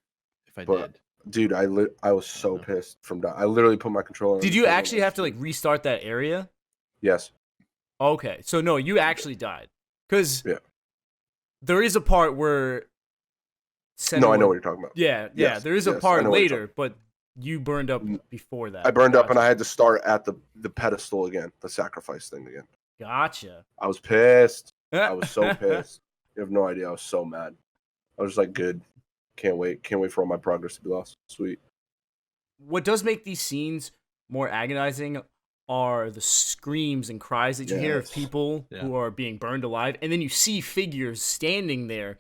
If I But- did, Dude, I was so pissed from I literally put my controller. on Did the you table actually and- have to like restart that area? Yes. Okay, so no, you actually died. Because Yeah. there is a part where... No, I know Senua- what you're talking about. Yeah, Yes, there is a yes, I part know what you're later, but you burned up before that. I burned up and I Gotcha. had to start at the pedestal again, the sacrifice thing again. Gotcha. I was pissed. I was so pissed. You have no idea. I was so mad. I was just like, good. Can't wait. Can't wait for all my progress to be lost. Sweet. What does make these scenes more agonizing are the screams and cries that you hear of Yes. people Yeah. who are being burned alive, and then you see figures standing there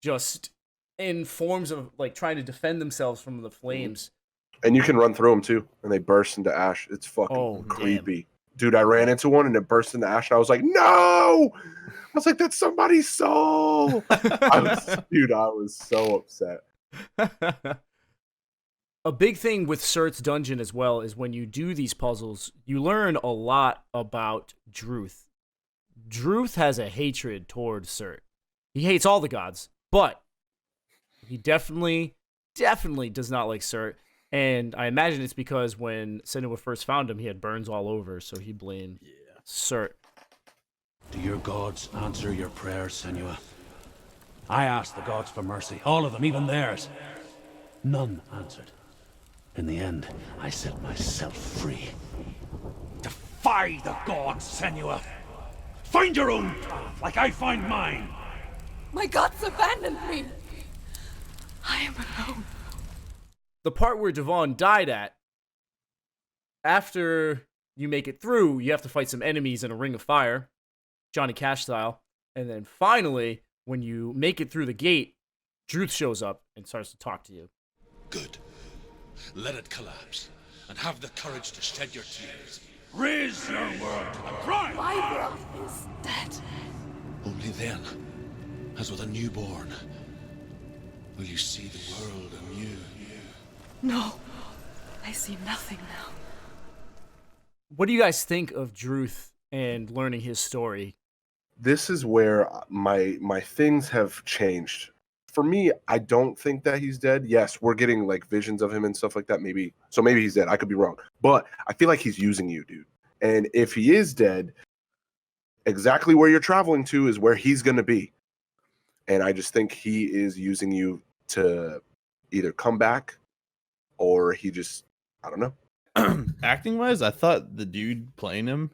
just in forms of like trying to defend themselves from the flames. And you can run through them too, and they burst into ash. It's fucking Oh, damn. creepy. Dude, I ran into one and it burst into ash, and I was like, no! I was like, that's somebody's soul! I was so upset. A big thing with Surtr's dungeon as well is when you do these puzzles, you learn a lot about Druth. Druth has a hatred towards Surtr. He hates all the gods, but he definitely does not like Surtr. And I imagine it's because when Senua first found him, he had burns all over, so he blamed Surtr. Do your gods answer your prayers, Senua? I asked the gods for mercy, all of them, even theirs. None answered. In the end, I set myself free. Defy the gods, Senua! Find your own path, like I find mine! My gods abandoned me. I am alone. The part where Devon died at, after you make it through, you have to fight some enemies in a ring of fire, Johnny Cash style. And then finally, when you make it through the gate, Druth shows up and starts to talk to you. Good. Let it collapse, and have the courage to shed your tears. Raise your word to the crime! My wrath is dead. Only then, as with a newborn, will you see the world anew. No, I see nothing now. What do you guys think of Druth and learning his story? This is where my things have changed. For me, I don't think that he's dead. Yes, we're getting like visions of him and stuff like that. Maybe he's dead. I could be wrong. But I feel like he's using you, dude. And if he is dead, exactly where you're traveling to is where he's going to be. And I just think he is using you to either come back or he just, I don't know. acting wise, I thought the dude playing him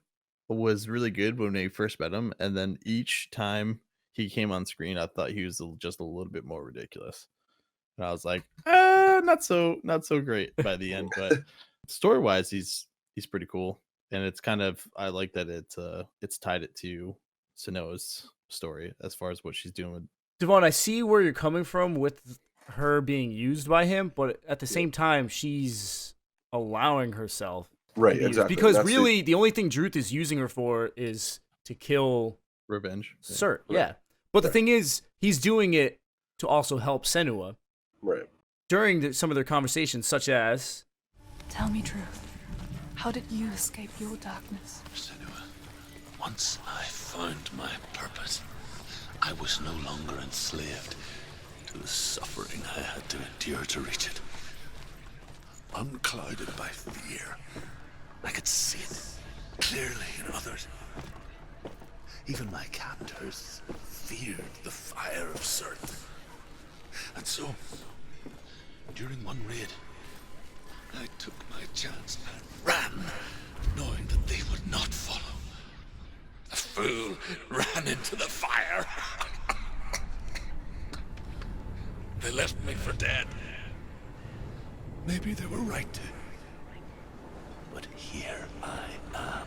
was really good when we first met him, and then each time he came on screen, I thought he was just a little bit more ridiculous. And I was like, not so great by the end. But story wise, he's pretty cool, and it's kind of, I like that it's tied it to Senua's story as far as what she's doing with. Devon, I see where you're coming from with her being used by him, but at the same time, she's allowing herself Right, to be used. exactly. Because That's really, the only thing Druth is using her for is to kill Revenge. Yeah. Surtr. Yeah. But the Right. thing is, he's doing it to also help Senua Right. during some of their conversations, such as, Tell me truth. How did you escape your darkness? Senua, once I found my purpose, I was no longer enslaved to the suffering I had to endure to reach it. Unclouded by fear, I could see it clearly in others. Even my captors feared the fire of Surtr. And so, during one raid, I took my chance and ran, knowing that they would not follow. The fool ran into the fire. They left me for dead. Maybe they were right to. But here I am.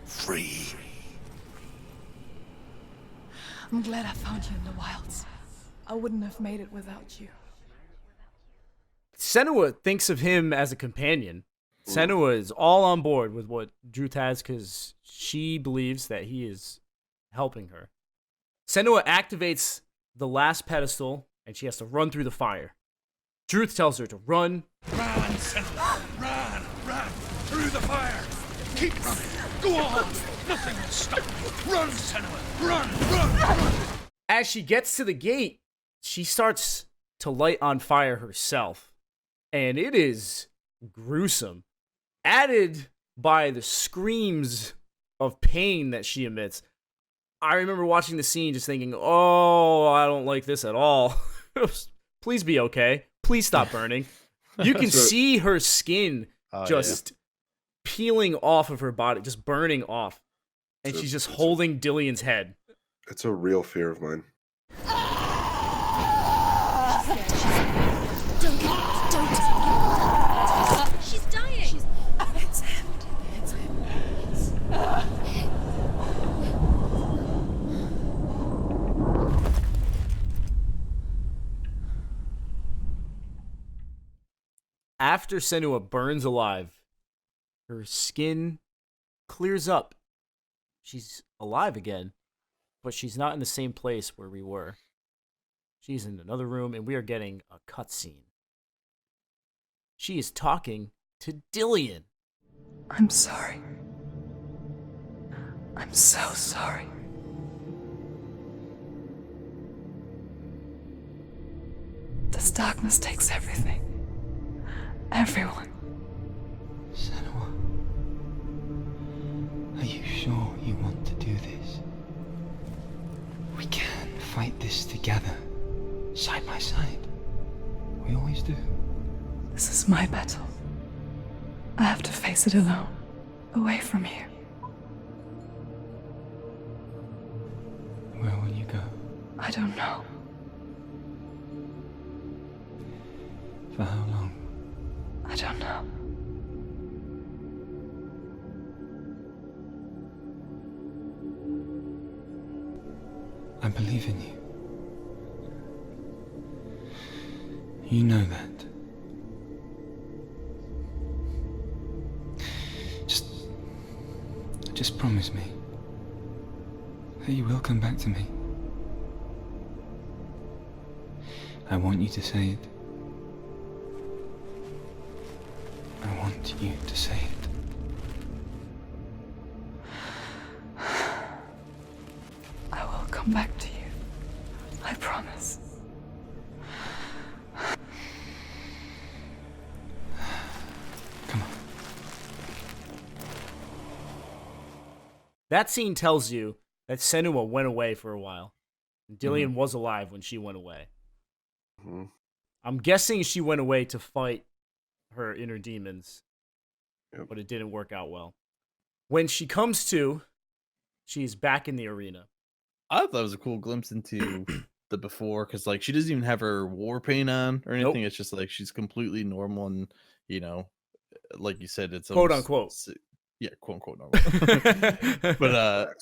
Free. I'm glad I found you in the wilds. I wouldn't have made it without you. Senua thinks of him as a companion. Senua is all on board with what Druth has because she believes that he is helping her. Senua activates the last pedestal and she has to run through the fire. Druth tells her to run. Run! Run, Senua! Run! Through the fire! Keep running! Go on! Nothing will stop you! Run, Senua! Run! As she gets to the gate, she starts to light on fire herself. And it is gruesome. Added by the screams of pain that she emits. I remember watching the scene just thinking, oh, I don't like this at all. Please be okay. Please stop burning. You can see her skin just peeling off of her body, just burning off. And she's just holding Dillion's head. It's a real fear of mine. Don't. She's dying. It's him. It's him. After Senua burns alive, her skin clears up. She's alive again, but she's not in the same place where we were. She's in another room, and we are getting a cutscene. She is talking to Dillion. I'm sorry. I'm so sorry. This darkness takes everything. Everyone. Senua, are you sure you want to do this? We can fight this together, side by side. We always do. This is my battle. I have to face it alone, away from here. Where will you go? I don't know. For how long? I don't know. I believe in you. You know that. Just promise me that you will come back to me. I want you to say it. I want you to say it. I will come back to you. I promise. Come on. That scene tells you that Senua went away for a while. Dillion was alive when she went away. Mm-hmm. I'm guessing she went away to fight her inner demons, but it didn't work out well. When she comes to, she's back in the arena. I thought that was a cool glimpse into the before, because like she doesn't even have her war paint on or anything. It's just like she's completely normal, and you know, like you said, it's Quote almost, unquote. Yeah, quote unquote normal. But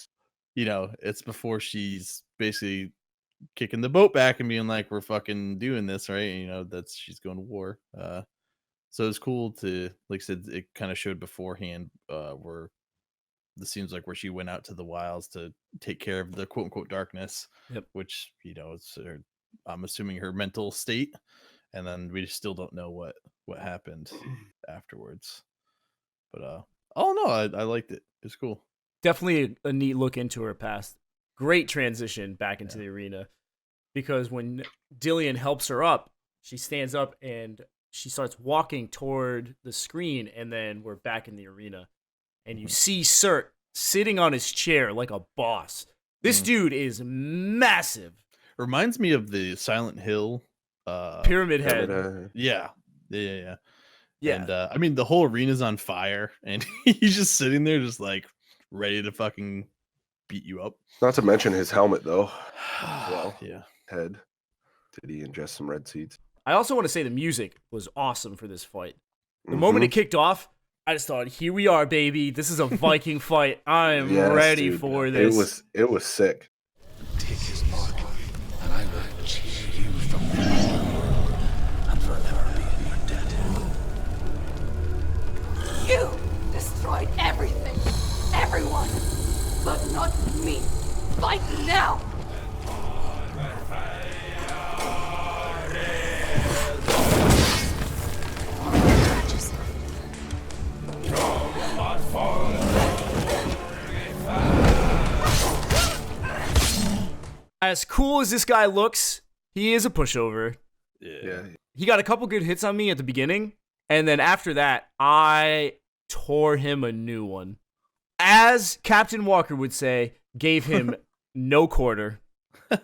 you know, it's before she's basically kicking the boat back and being like, we're fucking doing this, right? And, you know, that's she's going to war. So it's cool to, like I said, it kind of showed beforehand where the scenes like where she went out to the wilds to take care of the quote unquote darkness, which, you know, it's I'm assuming her mental state, and then we still don't know what happened afterwards. But oh no, I liked it. It's cool. Definitely a neat look into her past. Great transition back into the arena, because when Dillion helps her up, she stands up and she starts walking toward the screen, and then we're back in the arena. And you see Surtr sitting on his chair like a boss. This dude is massive. Reminds me of the Silent Hill Pyramid Head. Yeah. And I mean, the whole arena's on fire, and he's just sitting there, just like ready to fucking beat you up. Not to mention his helmet, though. Well, yeah. Head. Did he ingest some red seeds? I also want to say the music was awesome for this fight. The moment it kicked off, I just thought, here we are, baby. This is a Viking fight. I am ready for this. It was sick. Take his mark, and I will tear you from the world and forever be in your debt. You destroyed everything, everyone, but not me. Fight now! as cool as this guy looks, he is a pushover. Yeah. He got a couple good hits on me at the beginning, and then after that, I tore him a new one. As Captain Walker would say, gave him no quarter. Dude,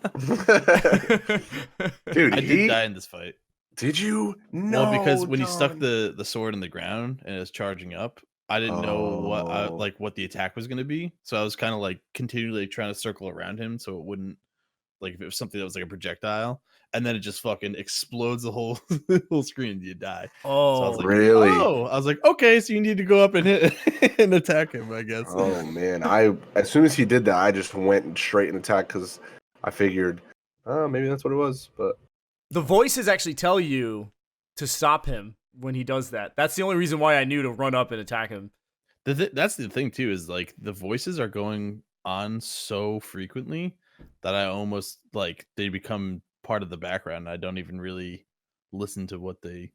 I did die in this fight. Did you? No, Well, because when he stuck John. the sword in the ground and it was charging up, I didn't know what the attack was going to be. So I was kind of like continually trying to circle around him so it wouldn't, like, if it was something that was like a projectile, and then it just fucking explodes the whole whole screen and you die. Oh, So I was like, really? Oh, I was like, okay, so you need to go up and hit and attack him, I guess. Oh man, as soon as he did that, I just went straight and attacked because I figured, maybe that's what it was. But the voices actually tell you to stop him when he does that. That's the only reason why I knew to run up and attack him. That's the thing too, is like the voices are going on so frequently that I almost like they become part of the background. I don't even really listen to what they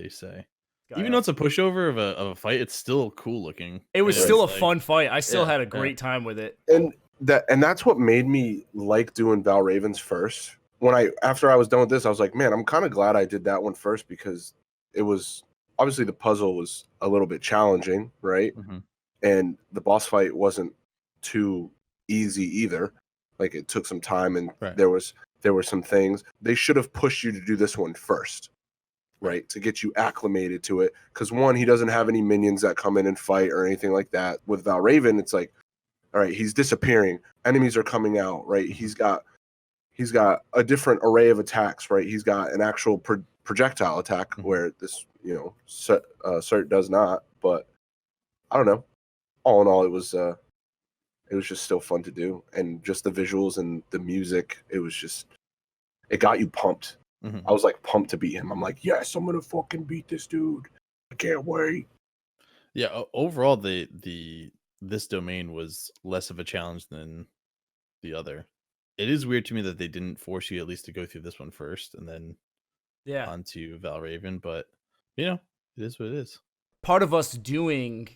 say. Even though it's a pushover of a fight, it's still cool looking. It was still a fun fight. I still Yeah, had a great time with it. and that's what made me like doing Valrayvn's first. After I was done with this, I was like, man, I'm kind of glad I did that one first because it was obviously the puzzle was a little bit challenging, right? Mm-hmm. And the boss fight wasn't too easy either. Like it took some time, and there were some things they should have pushed you to do this one first, right? To get you acclimated to it. Because one, he doesn't have any minions that come in and fight or anything like that. With Valrayvn, it's like, all right, he's disappearing. Enemies are coming out, right? He's got a different array of attacks, right? He's got an actual projectile attack where this, Surtr does not. But I don't know. All in all, it was just still fun to do, and just the visuals and the music. It got you pumped. Mm-hmm. I was like pumped to beat him. I'm like, yes, I'm gonna fucking beat this dude. I can't wait. Yeah, overall, this domain was less of a challenge than the other. It is weird to me that they didn't force you at least to go through this one first and then onto Valrayvn, but it is what it is. Part of us doing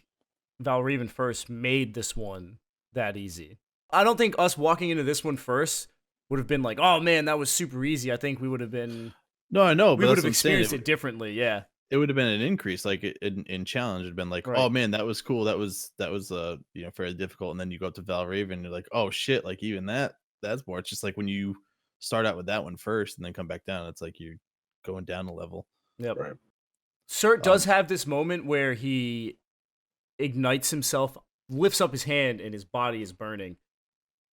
Valrayvn first made this one that easy. I don't think us walking into this one first would have been like, oh man, that was super easy. I think we would have been... No, I know, but we would have experienced it differently, yeah. It would have been an increase, like in challenge. It'd been like, oh man, that was cool. That was fairly difficult. And then you go up to Valrayvn, and you're like, oh shit, like even that's more. It's just like when you start out with that one first and then come back down, it's like you're going down a level. Yep. Right. Surtr does have this moment where he ignites himself, lifts up his hand, and his body is burning.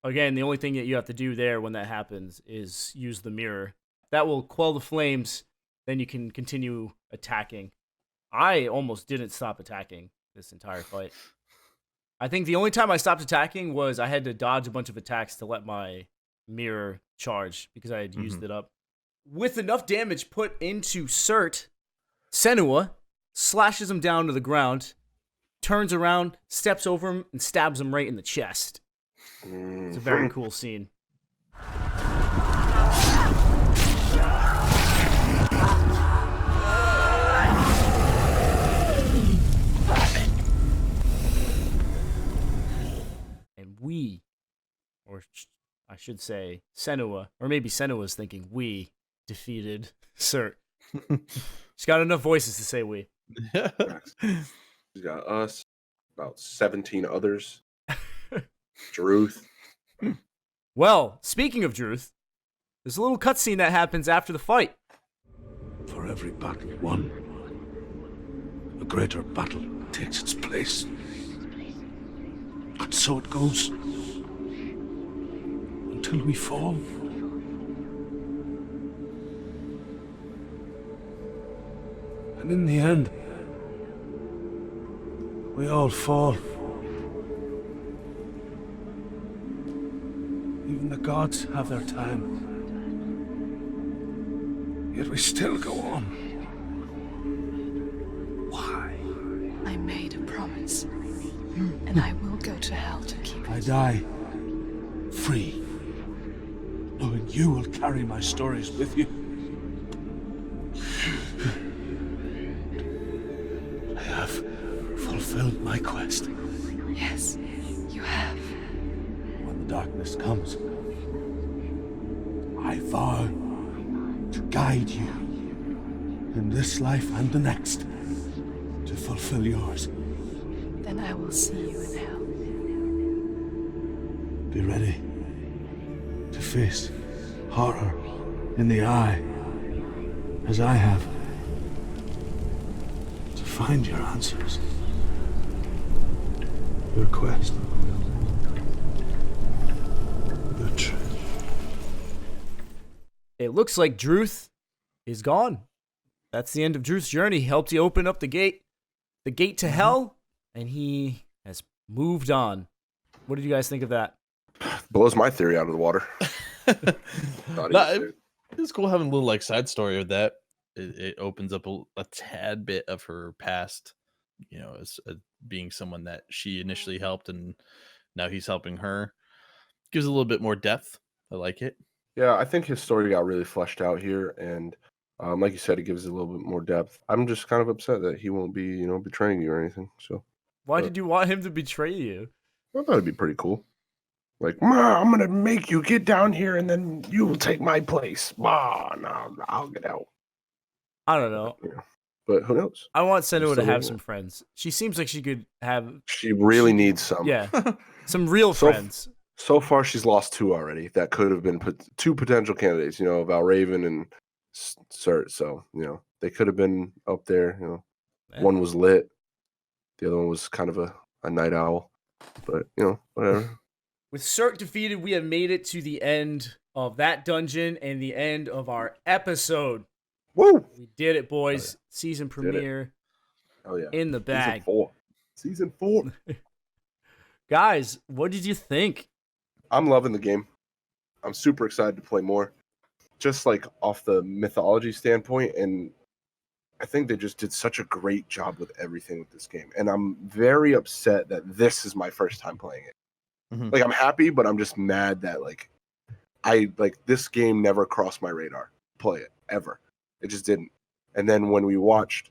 Again, the only thing that you have to do there when that happens is use the mirror. That will quell the flames, then you can continue attacking. I almost didn't stop attacking this entire fight. I think the only time I stopped attacking was I had to dodge a bunch of attacks to let my mirror charge because I had used it up. With enough damage put into Surtr, Senua slashes him down to the ground, turns around, steps over him, and stabs him right in the chest. It's a very cool scene. And we, or I should say Senua, or maybe Senua's thinking we defeated Surtr. She's got enough voices to say we. She's got us, about 17 others. Druth. Well, speaking of Druth, there's a little cutscene that happens after the fight. For every battle won, a greater battle takes its place. And so it goes. Until we fall. And in the end, we all fall. Even the gods have their time. Yet we still go on. Why? I made a promise, and I will go to hell to keep it. I die free, knowing you will carry my stories with you. I have fulfilled my quest. Yes, you have. When the darkness comes, I vow to guide you in this life and the next to fulfill yours. Then I will see you in hell. Be ready to face horror in the eye, as I have, to find your answers. Your quest. The truth. It looks like Druth is gone. That's the end of Druth's journey. He helped you open up the gate to hell, and he has moved on. What did you guys think of that? Blows my theory out of the water. It's cool having a little like side story of that. It opens up a tad bit of her past, you know, as being someone that she initially helped, and now he's helping her. Gives a little bit more depth. I like it. Yeah, I think his story got really fleshed out here, and like you said, it gives it a little bit more depth. I'm just kind of upset that he won't be, you know, betraying you or anything. So, Why did you want him to betray you? I thought it'd be pretty cool. Like, Ma, I'm gonna make you get down here, and then you will take my place. Ma, no, I'll get out. I don't know. Yeah. But who knows? I want Senua to still have living some friends. She seems like she could have. She really needs some. Yeah, some real friends. So far, she's lost 2 already. That could have been 2 potential candidates. You know, Valrayvn and Surtr. So, you know, they could have been up there. You know, one was lit, the other one was kind of a night owl. But you know, whatever. With Surtr defeated, we have made it to the end of that dungeon and the end of our episode. Woo! We did it, boys. Oh, yeah. Season premiere. Oh yeah. In the bag. Season 4. Guys, what did you think? I'm loving the game. I'm super excited to play more. Just like off the mythology standpoint, and I think they just did such a great job with everything with this game. And I'm very upset that this is my first time playing it. Mm-hmm. Like, I'm happy, but I'm just mad that this game never crossed my radar. Play it ever. It just didn't. And then when we watched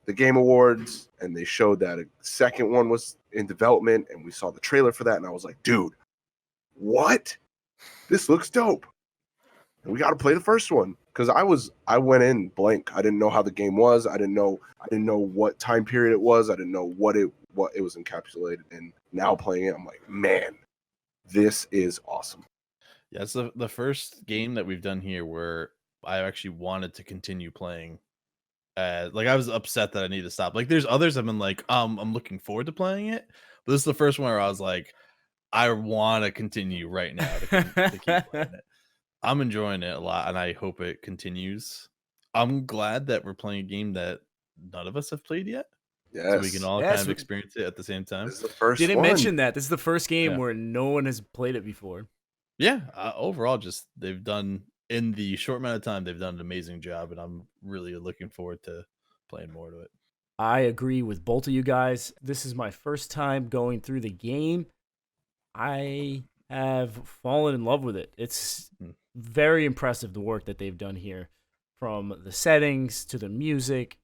the Game Awards and they showed that a second one was in development and we saw the trailer for that, and I was like, dude, what? This looks dope. And we got to play the first one, because I went in blank. I didn't know how the game was. I didn't know what time period it was. I didn't know what it was encapsulated in. Now playing it, I'm like, man, this is awesome. Yeah, it's the first game that we've done here where I actually wanted to continue playing. Like, I was upset that I needed to stop. Like, there's others I've been like, I'm looking forward to playing it. But this is the first one where I was like, I want to continue right now to keep playing it. I'm enjoying it a lot, and I hope it continues. I'm glad that we're playing a game that none of us have played yet. Yes. So we can all kind of experience it at the same time. This is the first Didn't one. mention that. This is the first game where no one has played it before. Yeah, overall, just they've done, in the short amount of time, they've done an amazing job, and I'm really looking forward to playing more to it. I agree with both of you guys. This is my first time going through the game. I have fallen in love with it. It's very impressive, the work that they've done here, from the settings to the music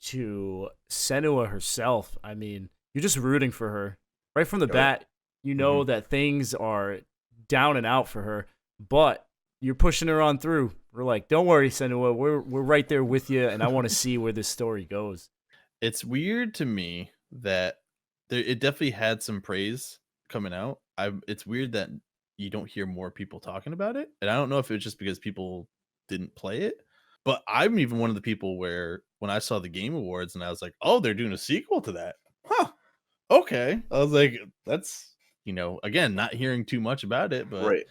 to Senua herself. I mean, you're just rooting for her right from the bat. You know that things are down and out for her, but you're pushing her on through. We're like, don't worry, Senua, we're right there with you, and I want to see where this story goes. It's weird to me that it definitely had some praise coming out. It's weird that you don't hear more people talking about it, and I don't know if it's just because people didn't play it, but I'm even one of the people where when I saw the Game Awards and I was like, oh, they're doing a sequel to that. Huh. Okay. I was like, that's, again, not hearing too much about it, but right.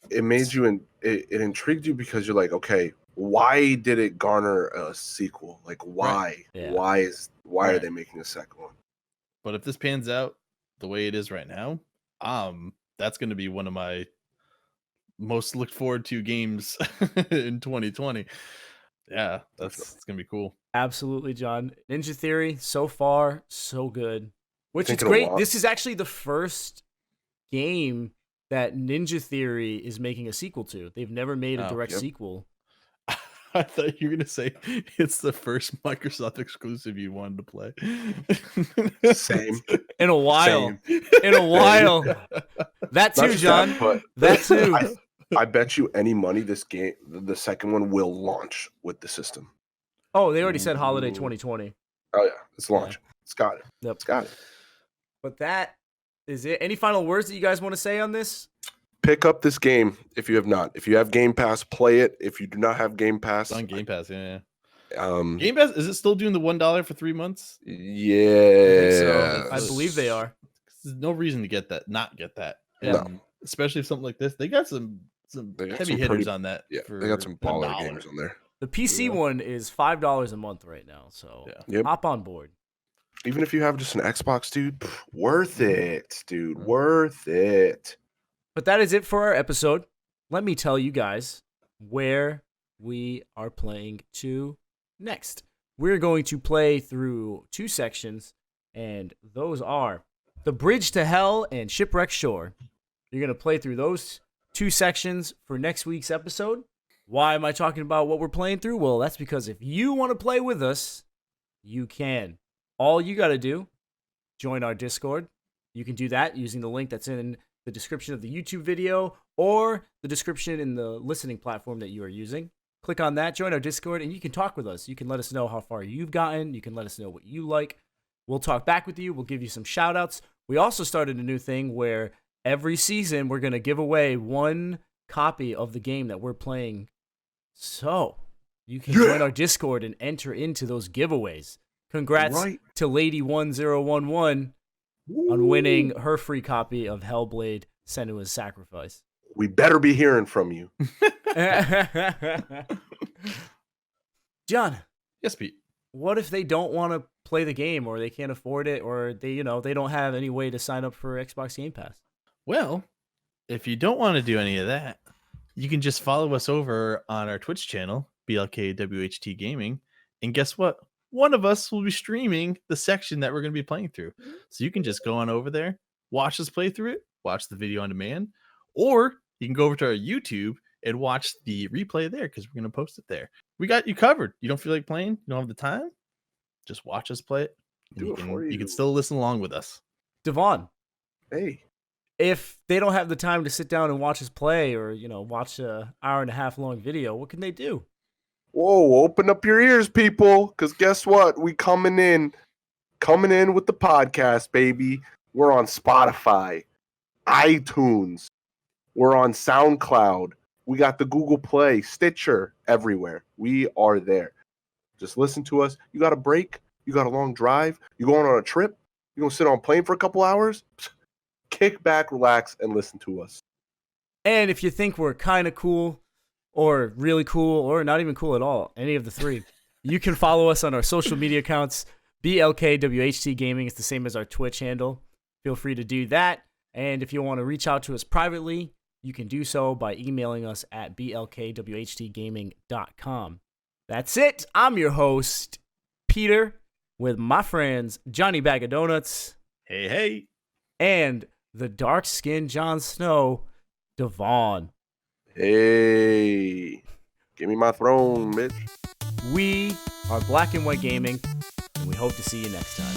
It made you, it intrigued you because you're like, okay, why did it garner a sequel? Like, why? Right. Yeah. Why are they making a second one? But if this pans out the way it is right now, that's going to be one of my most looked forward to games in 2020. Yeah, it's going to be cool. Absolutely, John. Ninja Theory, so far, so good. Which is great. This is actually the first game that Ninja Theory is making a sequel to. They've never made a direct sequel. I thought you were going to say it's the first Microsoft exclusive you wanted to play. Same. In a while. In a while. That too, John. That too. I bet you any money this game, the second one will launch with the system. Oh, they already said holiday 2020. Oh yeah, it's launch. It's got it. Yep. It's got it. But that is it. Any final words that you guys want to say on this? Pick up this game if you have not. If you have Game Pass, play it. If you do not have Game Pass, It's on Game Pass, yeah. Game Pass, is it still doing the $1 for 3 months? Yeah, I believe they are. There's no reason to not get that. No. And especially if something like this. They got some They got heavy some hitters pretty- on that. Yeah, for they got some baller $1. games on there. The PC one is $5 a month right now, so Yep. hop on board. Even if you have just an Xbox, dude, worth it, dude, worth it. But that is it for our episode. Let me tell you guys where we are playing to next. We're going to play through 2 sections, and those are The Bridge to Hell and Shipwreck Shore. You're going to play through those 2 sections for next week's episode. Why am I talking about what we're playing through? Well, that's because if you want to play with us, you can. All you got to do, join our Discord. You can do that using the link that's in the description of the YouTube video or the description in the listening platform that you are using. Click on that, join our Discord, and you can talk with us. You can let us know how far you've gotten. You can let us know what you like. We'll talk back with you. We'll give you some shout outs. We also started a new thing where every season we're going to give away 1 copy of the game that we're playing. So you can join our Discord and enter into those giveaways. Congrats to Lady1011 on winning her free copy of Hellblade Senua's Sacrifice. We better be hearing from you. John. Yes, Pete. What if they don't want to play the game, or they can't afford it, or they don't have any way to sign up for Xbox Game Pass? Well, if you don't want to do any of that, you can just follow us over on our Twitch channel, BLKWHT Gaming, and guess what? One of us will be streaming the section that we're going to be playing through. So you can just go on over there, watch us play through it, watch the video on demand, or you can go over to our YouTube and watch the replay there because we're going to post it there. We got you covered. You don't feel like playing? You don't have the time? Just watch us play it. You can still listen along with us. Devon. Hey. If they don't have the time to sit down and watch us play, or watch a 1.5 hour long video, what can they do? Whoa, open up your ears, people, because guess what? We coming in with the podcast, baby. We're on Spotify, iTunes. We're on SoundCloud. We got the Google Play, Stitcher, everywhere. We are there. Just listen to us. You got a break? You got a long drive? You going on a trip? You going to sit on a plane for a couple hours? Kick back, relax, and listen to us. And if you think we're kind of cool, or really cool, or not even cool at all, any of the 3, you can follow us on our social media accounts. BLKWHT Gaming is the same as our Twitch handle. Feel free to do that. And if you want to reach out to us privately, you can do so by emailing us at blkwhtgaming.com. That's it. I'm your host, Peter, with my friends Johnny Bag of Donuts. Hey, hey. And the dark-skinned Jon Snow, Devon. Hey, give me my throne, bitch. We are Black and White Gaming, and we hope to see you next time.